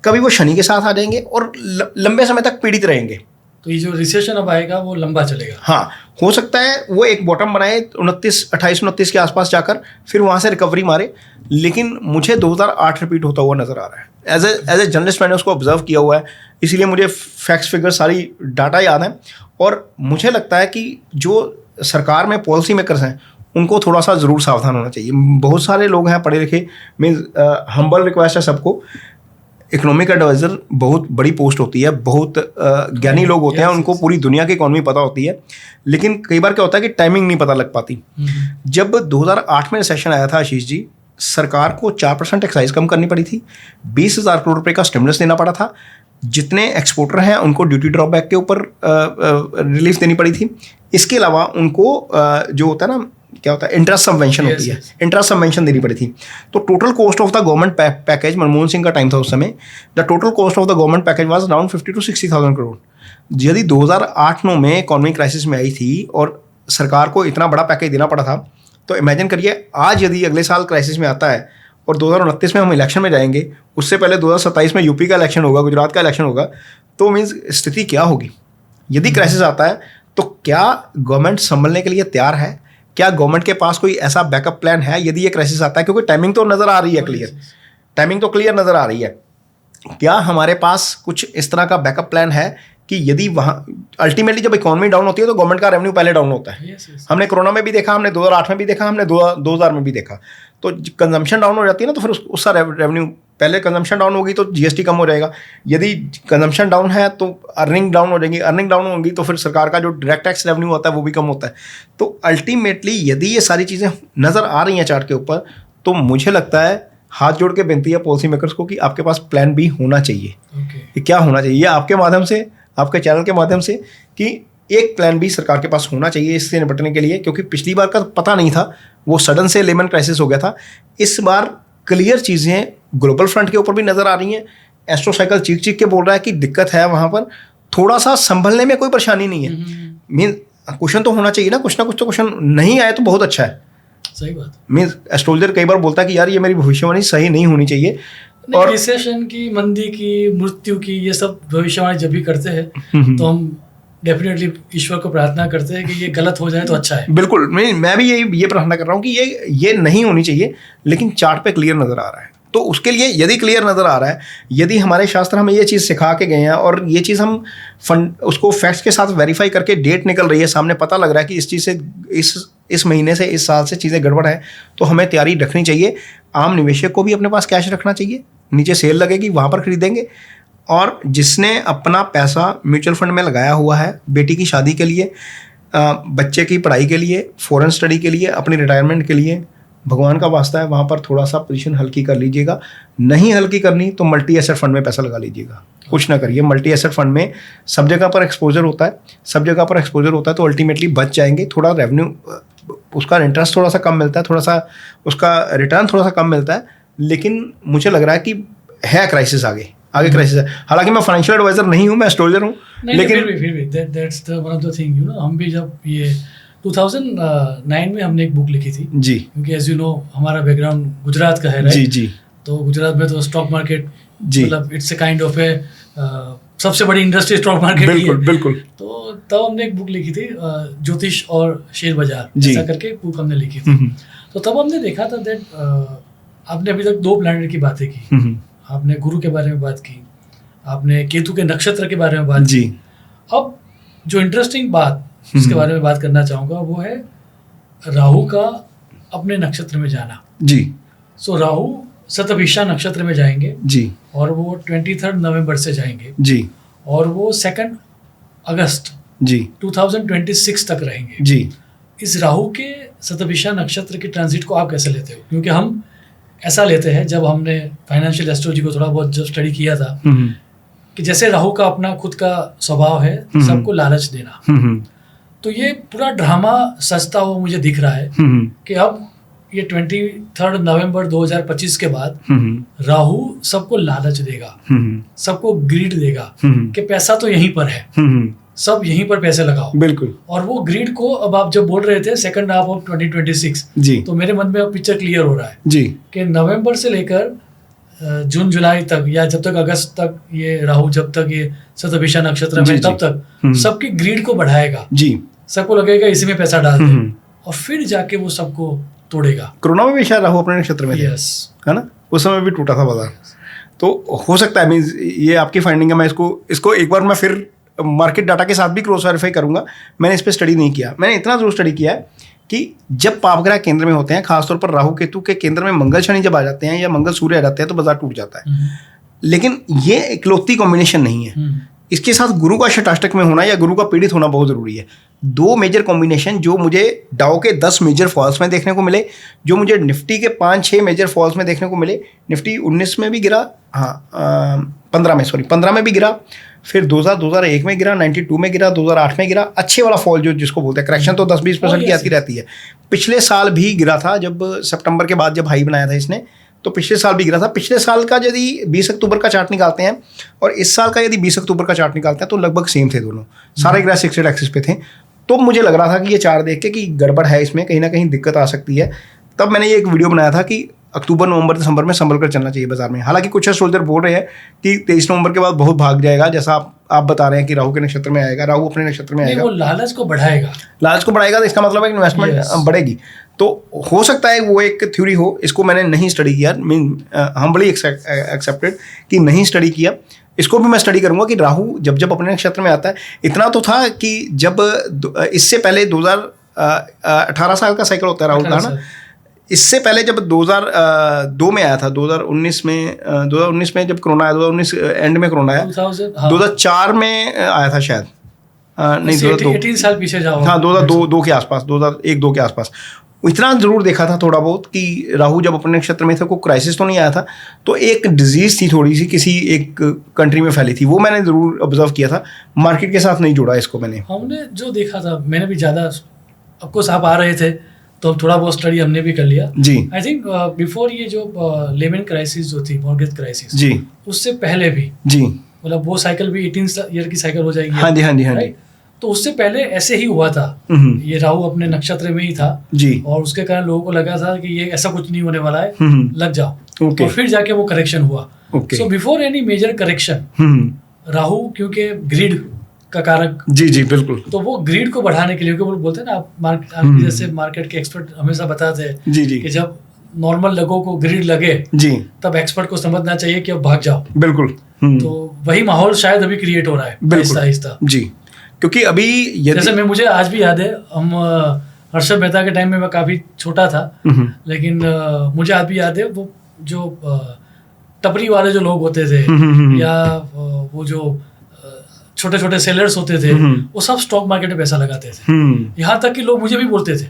कभी वो शनि के साथ आ जाएंगे, और लंबे समय तक पीड़ित रहेंगे। तो ये जो रिसेशन अब आएगा वो लंबा चलेगा। हाँ, हो सकता है वो एक बॉटम बनाए 28-29 के आसपास जाकर, फिर वहाँ से रिकवरी मारे, लेकिन मुझे 2008 रिपीट होता हुआ नज़र आ रहा है। एज ए जर्नलिस्ट मैंने उसको ऑब्जर्व किया हुआ है, इसीलिए मुझे फैक्ट्स फिगर सारी डाटा याद है। और मुझे लगता है कि जो सरकार में पॉलिसी मेकर्स हैं उनको थोड़ा सा ज़रूर सावधान होना चाहिए। बहुत सारे लोग हैं पढ़े लिखे, मीन्स हम्बल रिक्वेस्ट है सबको, इकोनॉमिक एडवाइज़र बहुत बड़ी पोस्ट होती है, बहुत ज्ञानी लोग होते हैं, उनको पूरी दुनिया की इकॉनमी पता होती है, लेकिन कई बार क्या होता है कि टाइमिंग नहीं पता लग पाती। जब 2008 में रिसेशन आया था आशीष जी, सरकार को 4% एक्साइज कम करनी पड़ी थी, 20,000 करोड़ रुपए का स्टिमुलस देना पड़ा था, जितने एक्सपोर्टर हैं उनको ड्यूटी ड्रॉबैक के ऊपर रिलीफ देनी पड़ी थी। इसके अलावा उनको जो होता है ना, क्या होता है, इंटरेस्ट सबवेंशन होती है, इंटरेस्ट सबवेंशन देनी पड़ी थी। तो total cost of the government package, Manmohan Singh का टाइम था उस समय, the total cost of the government package was around 50 to 60,000 crore. यदि 2008-9 में इकोनॉमिक क्राइसिस में आई थी और सरकार को इतना बड़ा पैकेज देना पड़ा था, तो इमेजिन करिए आज यदि अगले साल क्राइसिस में आता है और 2029 में हम इलेक्शन में जाएंगे, उससे पहले 2027 में यूपी का इलेक्शन होगा, गुजरात का इलेक्शन होगा, तो मीन्स स्थिति क्या होगी। यदि क्राइसिस आता है तो क्या गवर्नमेंट संभलने के लिए तैयार है? क्या गवर्नमेंट के पास कोई ऐसा बैकअप प्लान है यदि ये क्राइसिस आता है? क्योंकि टाइमिंग तो नज़र आ रही है क्लियर, टाइमिंग तो क्लियर नज़र आ रही है। क्या हमारे पास कुछ इस तरह का बैकअप प्लान है कि यदि वहाँ अल्टीमेटली जब इकोनॉमी डाउन होती है तो गवर्नमेंट का रेवेन्यू पहले डाउन होता है। हमने कोरोना में भी देखा, हमने 2008 में भी देखा, हमने 2000 में भी देखा। तो कंजम्पशन डाउन हो जाती है ना, तो फिर उसका रेवेन्यू, पहले कंजम्पशन डाउन होगी तो जीएसटी कम हो जाएगा, यदि कंजम्पशन डाउन है तो अर्निंग डाउन हो जाएगी, अर्निंग डाउन होगी तो फिर सरकार का जो डायरेक्ट टैक्स रेवेन्यू होता है वो भी कम होता है। तो अल्टीमेटली यदि ये सारी चीज़ें नज़र आ रही हैं चार्ट के ऊपर, तो मुझे लगता है हाथ जोड़ के विनती है पॉलिसी मेकर्स को कि आपके पास प्लान बी होना चाहिए। कि क्या होना चाहिए आपके माध्यम से, आपके चैनल के माध्यम से, कि एक प्लान बी सरकार के पास होना चाहिए इससे निपटने के लिए, क्योंकि पिछली बार का पता नहीं था, वो सडन से लेमन क्राइसिस हो गया था। इस बार क्लियर चीज़ें ग्लोबल फ्रंट के ऊपर भी नज़र आ रही हैं। एस्ट्रो साइकिल चीख के बोल रहा है कि दिक्कत है वहाँ पर, थोड़ा सा संभलने में कोई परेशानी नहीं है। मीन क्वेश्चन तो होना चाहिए ना कुछ तो क्वेश्चन नहीं आए तो बहुत अच्छा है। सही बात। मीन एस्ट्रोलॉजर कई बार बोलता है कि यार ये मेरी भविष्यवाणी सही नहीं होनी चाहिए, और रिसेशन की, मंदी की, मृत्यु की, ये सब भविष्यवाणी जब भी करते हैं तो हम डेफिनेटली ईश्वर को प्रार्थना करते हैं कि ये गलत हो जाए तो अच्छा है। बिल्कुल, मैं भी ये प्रार्थना कर रहा हूँ कि ये नहीं होनी चाहिए, लेकिन चार्ट पे क्लियर नज़र आ रहा है। तो उसके लिए यदि क्लियर नज़र आ रहा है, यदि हमारे शास्त्र हमें ये चीज़ सिखा के गए हैं और ये चीज़ हम उसको फैक्ट्स के साथ वेरीफाई करके डेट निकल रही है, सामने पता लग रहा है कि इस चीज़ से इस महीने से इस साल से चीज़ें गड़बड़ है, तो हमें तैयारी रखनी चाहिए। आम निवेशक को भी अपने पास कैश रखना चाहिए, नीचे सेल लगेगी वहाँ पर खरीदेंगे। और जिसने अपना पैसा म्यूचुअल फंड में लगाया हुआ है बेटी की शादी के लिए, बच्चे की पढ़ाई के लिए, फॉरेन स्टडी के लिए, अपनी रिटायरमेंट के लिए, भगवान का वास्ता है वहाँ पर थोड़ा सा पोजीशन हल्की कर लीजिएगा। नहीं हल्की करनी तो मल्टी एसेट फंड में पैसा लगा लीजिएगा, कुछ ना करिए। मल्टी एसेट फंड में सब जगह पर एक्सपोजर होता है, तो अल्टीमेटली बच जाएंगे। थोड़ा रेवेन्यू, उसका इंटरेस्ट थोड़ा सा कम मिलता है, थोड़ा सा उसका रिटर्न थोड़ा सा कम मिलता है, लेकिन मुझे लग रहा है कि है क्राइसिस आगे क्राइसिस है। हालांकि मैं फाइनेंशियल एडवाइजर नहीं हूँ, मैं एस्ट्रोलॉजर हूँ, लेकिन फिर भी that's the one of the thing, हम भी जब ये 2009 में हमने एक बुक लिखी थी जी, क्योंकि एज यू नो हमारा बैकग्राउंड गुजरात का है, जी जी, तो गुजरात में तो स्टॉक मार्केट मतलब इट्स ए काइंड ऑफ ए सबसे बड़ी इंडस्ट्री स्टॉक मार्केट ही है। बिल्कुल। तो तब हमने एक बुक लिखी थी ज्योतिष और शेयर बाजार, ऐसा करके बुक हमने लिखी थी। तो तब हमने देखा था दैट आपने अभी तक 2 प्लैनेट की बातें की, आपने गुरु के बारे में बात की, आपने केतु के नक्षत्र के बारे में बात की। अब जो इंटरेस्टिंग बात जिसके बारे में बात करना चाहूँगा वो है राहु का अपने नक्षत्र में जाना जी। सो राहु शतभिषा नक्षत्र में जाएंगे जी, और वो 23 नवंबर से जाएंगे जी, और वो 2 अगस्त जी 2026 तक रहेंगे जी। इस राहु के शतभिषा नक्षत्र के ट्रांजिट को आप कैसे लेते हो? क्योंकि हम ऐसा लेते हैं, जब हमने फाइनेंशियल एस्ट्रोलॉजी को थोड़ा बहुत जब स्टडी किया था, कि जैसे राहु का अपना खुद का स्वभाव है सबको लालच देना, तो ये पूरा ड्रामा सजता हुआ मुझे दिख रहा है कि अब ये 23 नवंबर 2025 के बाद राहु सबको लालच देगा, सबको ग्रीड देगा कि पैसा तो यहीं पर है, सब यहीं पर पैसे लगाओ। बिल्कुल। और वो ग्रीड को अब आप जब बोल रहे थे सेकंड हाफ ऑफ 2026 जी, तो मेरे मन में अब पिक्चर क्लियर हो रहा है जी, कि नवंबर से लेकर जून जुलाई तक या जब तक अगस्त तक ये राहु जब तक ये शतभिषा नक्षत्र जी, में जी। तब तक सबकी ग्रीड को बढ़ाएगा, जी। सबको लगेगा इसी में पैसा डाल दे और फिर जाके वो सबको तोड़ेगा। कोरोना में भी शायद राहु अपने नक्षत्र में थे, यस, है ना, उस समय भी टूटा था बाजार। तो हो सकता है, मीन्स ये आपकी फाइंडिंग है, मैं इसको एक बार मैं फिर मार्केट डाटा के साथ भी क्रॉस वेरीफाई करूंगा। मैंने इस पर स्टडी नहीं किया, मैंने इतना जरूर स्टडी किया है कि जब पापग्रह केंद्र में होते हैं, खासतौर पर राहु केतु के केंद्र में मंगल शनि जब आ जाते हैं या मंगल सूर्य आ जाते हैं तो बाजार टूट जाता है। लेकिन ये इकलौती कॉम्बिनेशन नहीं है, इसके साथ गुरु का षटाष्टक में होना या गुरु का पीड़ित होना बहुत ज़रूरी है। दो मेजर कॉम्बिनेशन जो मुझे डाउ के 10 मेजर फॉल्स में देखने को मिले, जो मुझे निफ्टी के 5-6 मेजर फॉल्स में देखने को मिले। निफ्टी 19 में भी गिरा, हाँ 15 में भी गिरा, फिर 2001 में गिरा, 92 में गिरा, 2008 में गिरा। अच्छे वाला फॉल जो जिसको बोलते हैं, करेक्शन तो 10-20% की आती रहती है। पिछले साल भी गिरा था, जब सितंबर के बाद जब हाई बनाया था इसने, तो पिछले साल भी गिरा था। पिछले साल का यदि 20 अक्टूबर का चार्ट निकालते हैं और इस साल का यदि 20 अक्टूबर का चार्ट निकालते हैं तो लगभग सेम थे दोनों, सारे ग्राफ फिक्स्ड एक्सिस पे थे। तो मुझे लग रहा था कि ये चार्ट देख के कि गड़बड़ है, इसमें कहीं ना कहीं दिक्कत आ सकती है। तब मैंने ये एक वीडियो बनाया था कि अक्टूबर, नवंबर, दिसंबर में संभल कर चलना चाहिए बाजार में। हालांकि कुछ एस्ट्रोलॉजर बोल रहे हैं कि 23 नवंबर के बाद बहुत भाग जाएगा, जैसा आप बता रहे हैं कि राहु के नक्षत्र में आएगा, राहु अपने नक्षत्र में आएगा, वो लालच को बढ़ाएगा। लालच को बढ़ाएगा तो इसका मतलब है कि इन्वेस्टमेंट बढ़ेगी। तो हो सकता है वो एक थ्योरी हो, इसको मैंने नहीं स्टडी किया, हम्बली एक्सेप्टेड कि नहीं स्टडी किया। इसको भी मैं स्टडी करूंगा कि राहु जब अपने नक्षत्र में आता है। इतना तो था कि जब इससे पहले 2018 साल का साइकिल होता है राहु का ना, इससे पहले जब 2002 में आया था, 2019 में जब कोरोना आया, 2019 एंड में कोरोना आया, 2004 में आया था शायद, नहीं 18 साल पीछे जाओ, हाँ 2002 के आसपास, 2001-2 के आसपास। इतना जरूर देखा था थोड़ा बहुत कि राहु जब अपने नक्षत्र में था, कोई क्राइसिस तो नहीं आया था, तो एक डिजीज थी थोड़ी सी, किसी एक कंट्री में फैली थी, वो मैंने जरूर ऑब्जर्व किया था। मार्केट के साथ नहीं जुड़ा इसको मैंने। हमने जो देखा था, मैंने भी ज़्यादा, आपको आप आ रहे थे तो थोड़ा बहुत स्टडी हमने भी कर लिया जी। आई थिंक बिफोर ये जो लेमन क्राइसिस जो थी, मॉर्गेज क्राइसिस जी, उससे पहले भी जी, मतलब वो साइकिल भी 18 ईयर की साइकिल हो जाएगी। हाँ जी, हाँ जी, हाँ जी। तो उससे पहले ऐसे ही हुआ था, ये राहु अपने नक्षत्र में ही था जी, और उसके कारण लोगों को लगा था कि ये ऐसा कुछ नहीं होने वाला है, लग जाओ, ओके। और फिर जाके वो करेक्शन हुआ। Okay. So before any major correction, राहु क्योंकि ग्रीड का कारक, जी जी बिल्कुल, तो वो ग्रीड को बढ़ाने के लिए, क्योंकि वो बोलते हैं ना, आप जैसे मार्केट के एक्सपर्ट हमेशा बताते हैं जी जी कि जब नॉर्मल लोगों को ग्रीड लगे जी, तब एक्सपर्ट को समझना चाहिए कि अब भाग जाओ। बिल्कुल। तो वही माहौल शायद अभी क्रिएट हो रहा है आहिस्ता आहिस्ता जी, क्योंकि अभी जैसे मुझे आज भी याद है, हम हर्षद मेहता के टाइम में मैं काफी छोटा था, लेकिन मुझे आज भी याद है वो जो टपरी वाले जो लोग होते थे या वो जो छोटे छोटे सेलर्स होते थे, वो सब स्टॉक मार्केट में पैसा लगाते थे। यहाँ तक कि लोग मुझे भी बोलते थे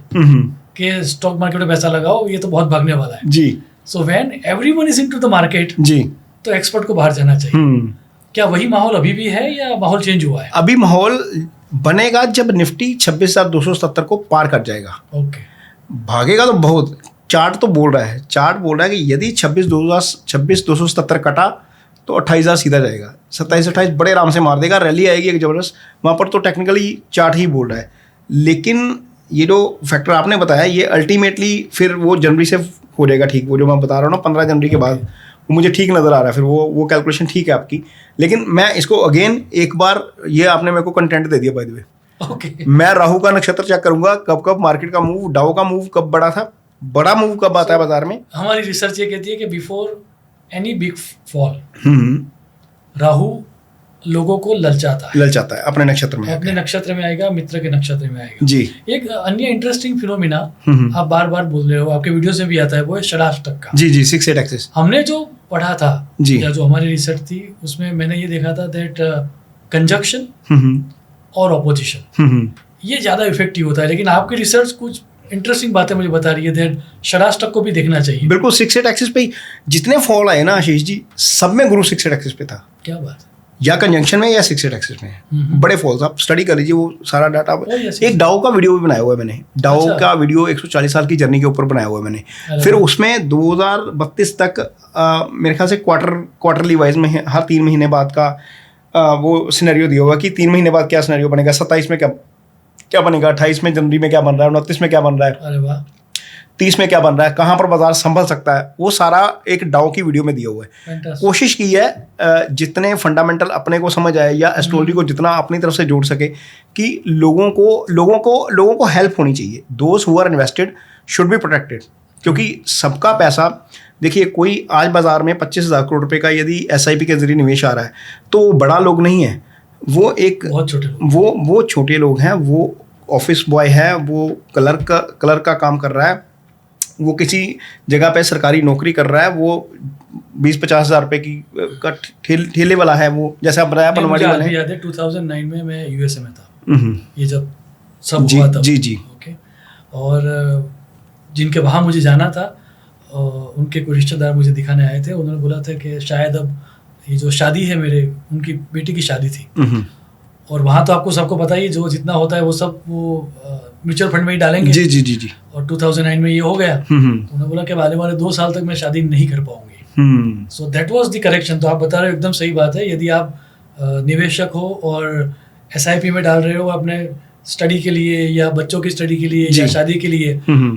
कि स्टॉक मार्केट में पैसा लगाओ, ये तो बहुत भागने वाला है जी। So when everyone is into the market जी, तो एक्सपर्ट को बाहर जाना चाहिए। क्या वही माहौल अभी भी है या माहौल चेंज हुआ है? अभी माहौल बनेगा जब निफ्टी 26,270 को पार कर जाएगा। ओके, भागेगा तो बहुत, चार्ट तो बोल रहा है, चार्ट बोल रहा है कि यदि 26,270 कटा तो 28,000 सीधा जाएगा, 27-28 बड़े आराम से मार देगा, रैली आएगी एक जबरदस्त। वहाँ पर तो टेक्निकली चार्ट ही बोल रहा है, लेकिन ये जो फैक्टर आपने बताया ये अल्टीमेटली फिर वो जनवरी से हो जाएगा ठीक, वो जो मैं बता रहा हूँ ना 15 जनवरी के बाद, वो मुझे ठीक नज़र आ रहा है। फिर वो कैलकुलेशन ठीक है आपकी, लेकिन मैं इसको अगेन एक बार, ये आपने मेरे को कंटेंट दे दिया बाय द वे। ओके, मैं राहु का नक्षत्र चेक करूंगा, कब कब मार्केट का मूव, डाउ का मूव कब बड़ा था, बड़ा मूव कब आता है बाजार में। हमारी रिसर्च ये कहती है कि before any big fall Rahu लोगों को ललचाता है अपने नक्षत्र में, अपने नक्षत्र में आएगा, मित्र के नक्षत्र में आएगा जी। एक अन्य इंटरेस्टिंग फिनोमिना आप बार बार बोल रहे हो, आपके वीडियो से भी आता है, वो है षडाष्टक का। जी जी, 6-8 एक्सिस। हमने जो पढ़ा था जी, या जो हमारी रिसर्च थी उसमें मैंने ये देखा था दैट कंजक्शन और ऑपोजिशन ये ज्यादा इफेक्टिव होता है, लेकिन आपकी रिसर्च कुछ इंटरेस्टिंग बातें मुझे बता रही है दैट षडाष्टक को भी देखना चाहिए। बिल्कुल, 6-8 एक्सिस पे जितने फॉल आए ना आशीष जी, सब में गुरु 6-8 एक्सिस पे था। क्या बात है, या कंजंक्शन में या 6-8 एक्सिस में बड़े फॉल्स, आप स्टडी कर लीजिए वो सारा डाटा। एक डाउ का वीडियो भी बनाया हुआ है मैंने, डाउ का वीडियो 140 साल की जर्नी के ऊपर बनाया हुआ है मैंने। फिर उसमें 2032 तक मेरे ख्याल से क्वार्टरली वाइज में हर 3 महीने बाद का वो सिनेरियो दिया हुआ कि 3 महीने बाद क्या सिनेरियो बनेगा, 27 में क्या बनेगा, 28 में जनवरी में क्या बन रहा है, 29 में क्या बन रहा है। अरे वाह। 30 में क्या बन रहा है, कहाँ पर बाजार संभल सकता है, वो सारा एक डाउ की वीडियो में दिया हुआ है। Fantastic. कोशिश की है जितने फंडामेंटल अपने को समझ आए या एस्ट्रोलॉजी को जितना अपनी तरफ से जोड़ सके कि लोगों को हेल्प होनी चाहिए। Those who are invested should be protected, क्योंकि सबका पैसा, देखिए कोई आज बाजार में 25,000 करोड़ रुपए का यदि SIP के जरिए निवेश आ रहा है तो बड़ा लोग नहीं है, वो एक बहुत छोटे लोग, वो छोटे लोग हैं, वो ऑफिस बॉय है, वो कलर का काम कर रहा है, वो किसी जगह पे सरकारी नौकरी कर रहा है, वो 20-50 हज़ार रुपए की का ठेले वाला है, वो जैसे आप बताया पनवाड़ी वाले। याद है 2009 में मैं USA में था, ये जब सब जी, हुआ था। जी ओके। और जिनके वहाँ मुझे जाना था, उनके कोई रिश्तेदार मुझे दिखाने आए थे, उन्होंने बोला था कि शायद अब ये जो शादी है मेरे, उनकी बेटी की शादी थी, और वहाँ तो आपको सबको पता ही, जो जितना होता है वो सब वो म्यूचुअल फंड में ही डालेंगे। जी। और 2009 में ये हो गया, तो उन्होंने बोला कि आने वाले 2 साल तक मैं शादी नहीं कर पाऊंगी। So that was the correction. तो आप बता रहे हो, एकदम सही बात है। यदि आप निवेशक हो और SIP में डाल रहे हो अपने स्टडी के लिए या बच्चों की स्टडी के लिए या शादी के लिए,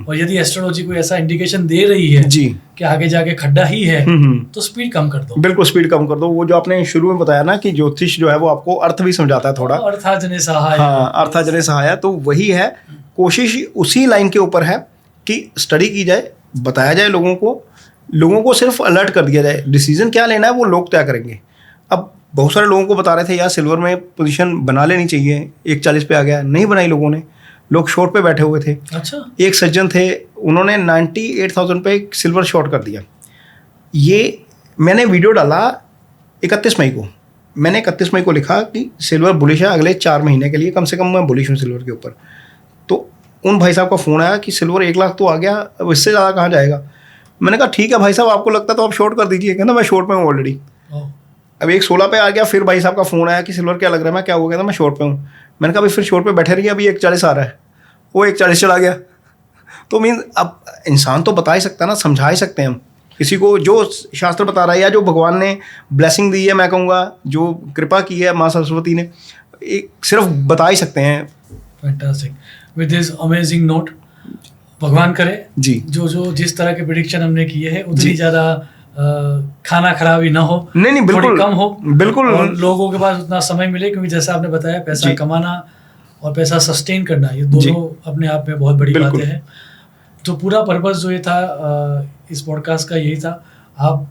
और यदि एस्ट्रोलॉजी कोई ऐसा इंडिकेशन दे रही है जी कि आगे जाके खड्डा ही है, तो स्पीड कम कर दो। बिल्कुल स्पीड कम कर दो। वो जो आपने शुरू में बताया ना कि ज्योतिष जो है वो आपको अर्थ भी समझाता है थोड़ा, अर्थाजने सहाय। हाँ, अर्थाजने सहाय, तो वही है। कोशिश उसी लाइन के ऊपर है कि स्टडी की जाए, बताया जाए लोगों को सिर्फ अलर्ट कर दिया जाए। डिसीजन क्या लेना है वो लोग तय करेंगे। अब बहुत सारे लोगों को बता रहे थे यार सिल्वर में पोजीशन बना लेनी चाहिए, 140 पे आ गया, नहीं बनाई लोगों ने, लोग शॉर्ट पे बैठे हुए थे। अच्छा। एक सज्जन थे, उन्होंने 98,000 पे सिल्वर शॉर्ट कर दिया। ये मैंने वीडियो डाला 31 मई को, मैंने 31 मई को लिखा कि सिल्वर बुलिश है अगले 4 महीने के लिए, कम से कम मैं बुलिश हूँ सिल्वर के ऊपर। तो उन भाई साहब का फ़ोन आया कि सिल्वर 1 लाख तो आ गया, अब इससे ज़्यादा कहाँ जाएगा। मैंने कहा ठीक है भाई साहब, आपको लगता तो आप शॉर्ट कर दीजिए। कहना मैं शॉर्ट पे हूँ ऑलरेडी। अब 116 पे आ गया, फिर भाई साहब का फ़ोन आया कि सिल्वर क्या लग रहा है, मैं क्या हो गया था, मैं शॉर्ट पे हूँ। मैंने कहा भाई फिर शॉर्ट पे बैठे रहिए, अभी 140 आ रहा है, वो 140 चला गया। तो मीन अब इंसान तो बता ही सकता है ना, समझा ही सकते हैं हम किसी को, जो शास्त्र बता रहा है या जो भगवान ने ब्लेसिंग दी है, मैं कहूँगा जो कृपा की है माँ सरस्वती ने, एक सिर्फ बता ही सकते हैं। Fantastic. With this amazing note, भगवान करे जी जो जिस तरह के प्रेडिक्शन हमने किए हैं उतनी ज़्यादा खाना खराबी ना हो, नहीं बिल्कुल थोड़ी कम हो, बिल्कुल, और लोगों के पास उतना समय मिले, क्योंकि जैसा आपने बताया पैसा कमाना और पैसा सस्टेन करना, ये दोनों अपने आप में बहुत बड़ी बातें हैं। तो पूरा पर्पस जो ये था इस पॉडकास्ट का यही था, आप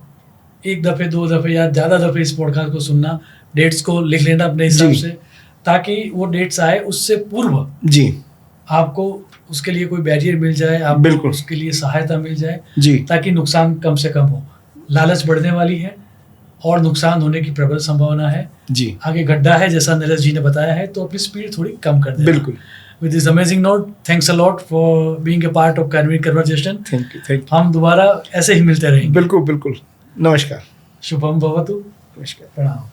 1 दफ़े 2 दफ़े या ज़्यादा दफ़े इस पॉडकास्ट को सुनना, डेट्स को लिख लेना अपने हिसाब से, ताकि वो डेट्स आए उससे पूर्व जी आपको उसके लिए कोई बैरियर मिल जाए, आप बिल्कुल उसके लिए सहायता मिल जाए जी, ताकि नुकसान कम से कम हो। लालच बढ़ने वाली है और नुकसान होने की प्रबल संभावना है जी, आगे गड्ढा है, जैसा नीरज जी ने बताया है, तो अपनी स्पीड थोड़ी कम कर देना। बिल्कुल। With this amazing note, thanks a lot for being a part of Canvi conversation. Thank you. हम दोबारा ऐसे ही मिलते रहेंगे। बिल्कुल बिल्कुल। नमस्कार। शुभम भवतु। नमस्कार। प्रणाम।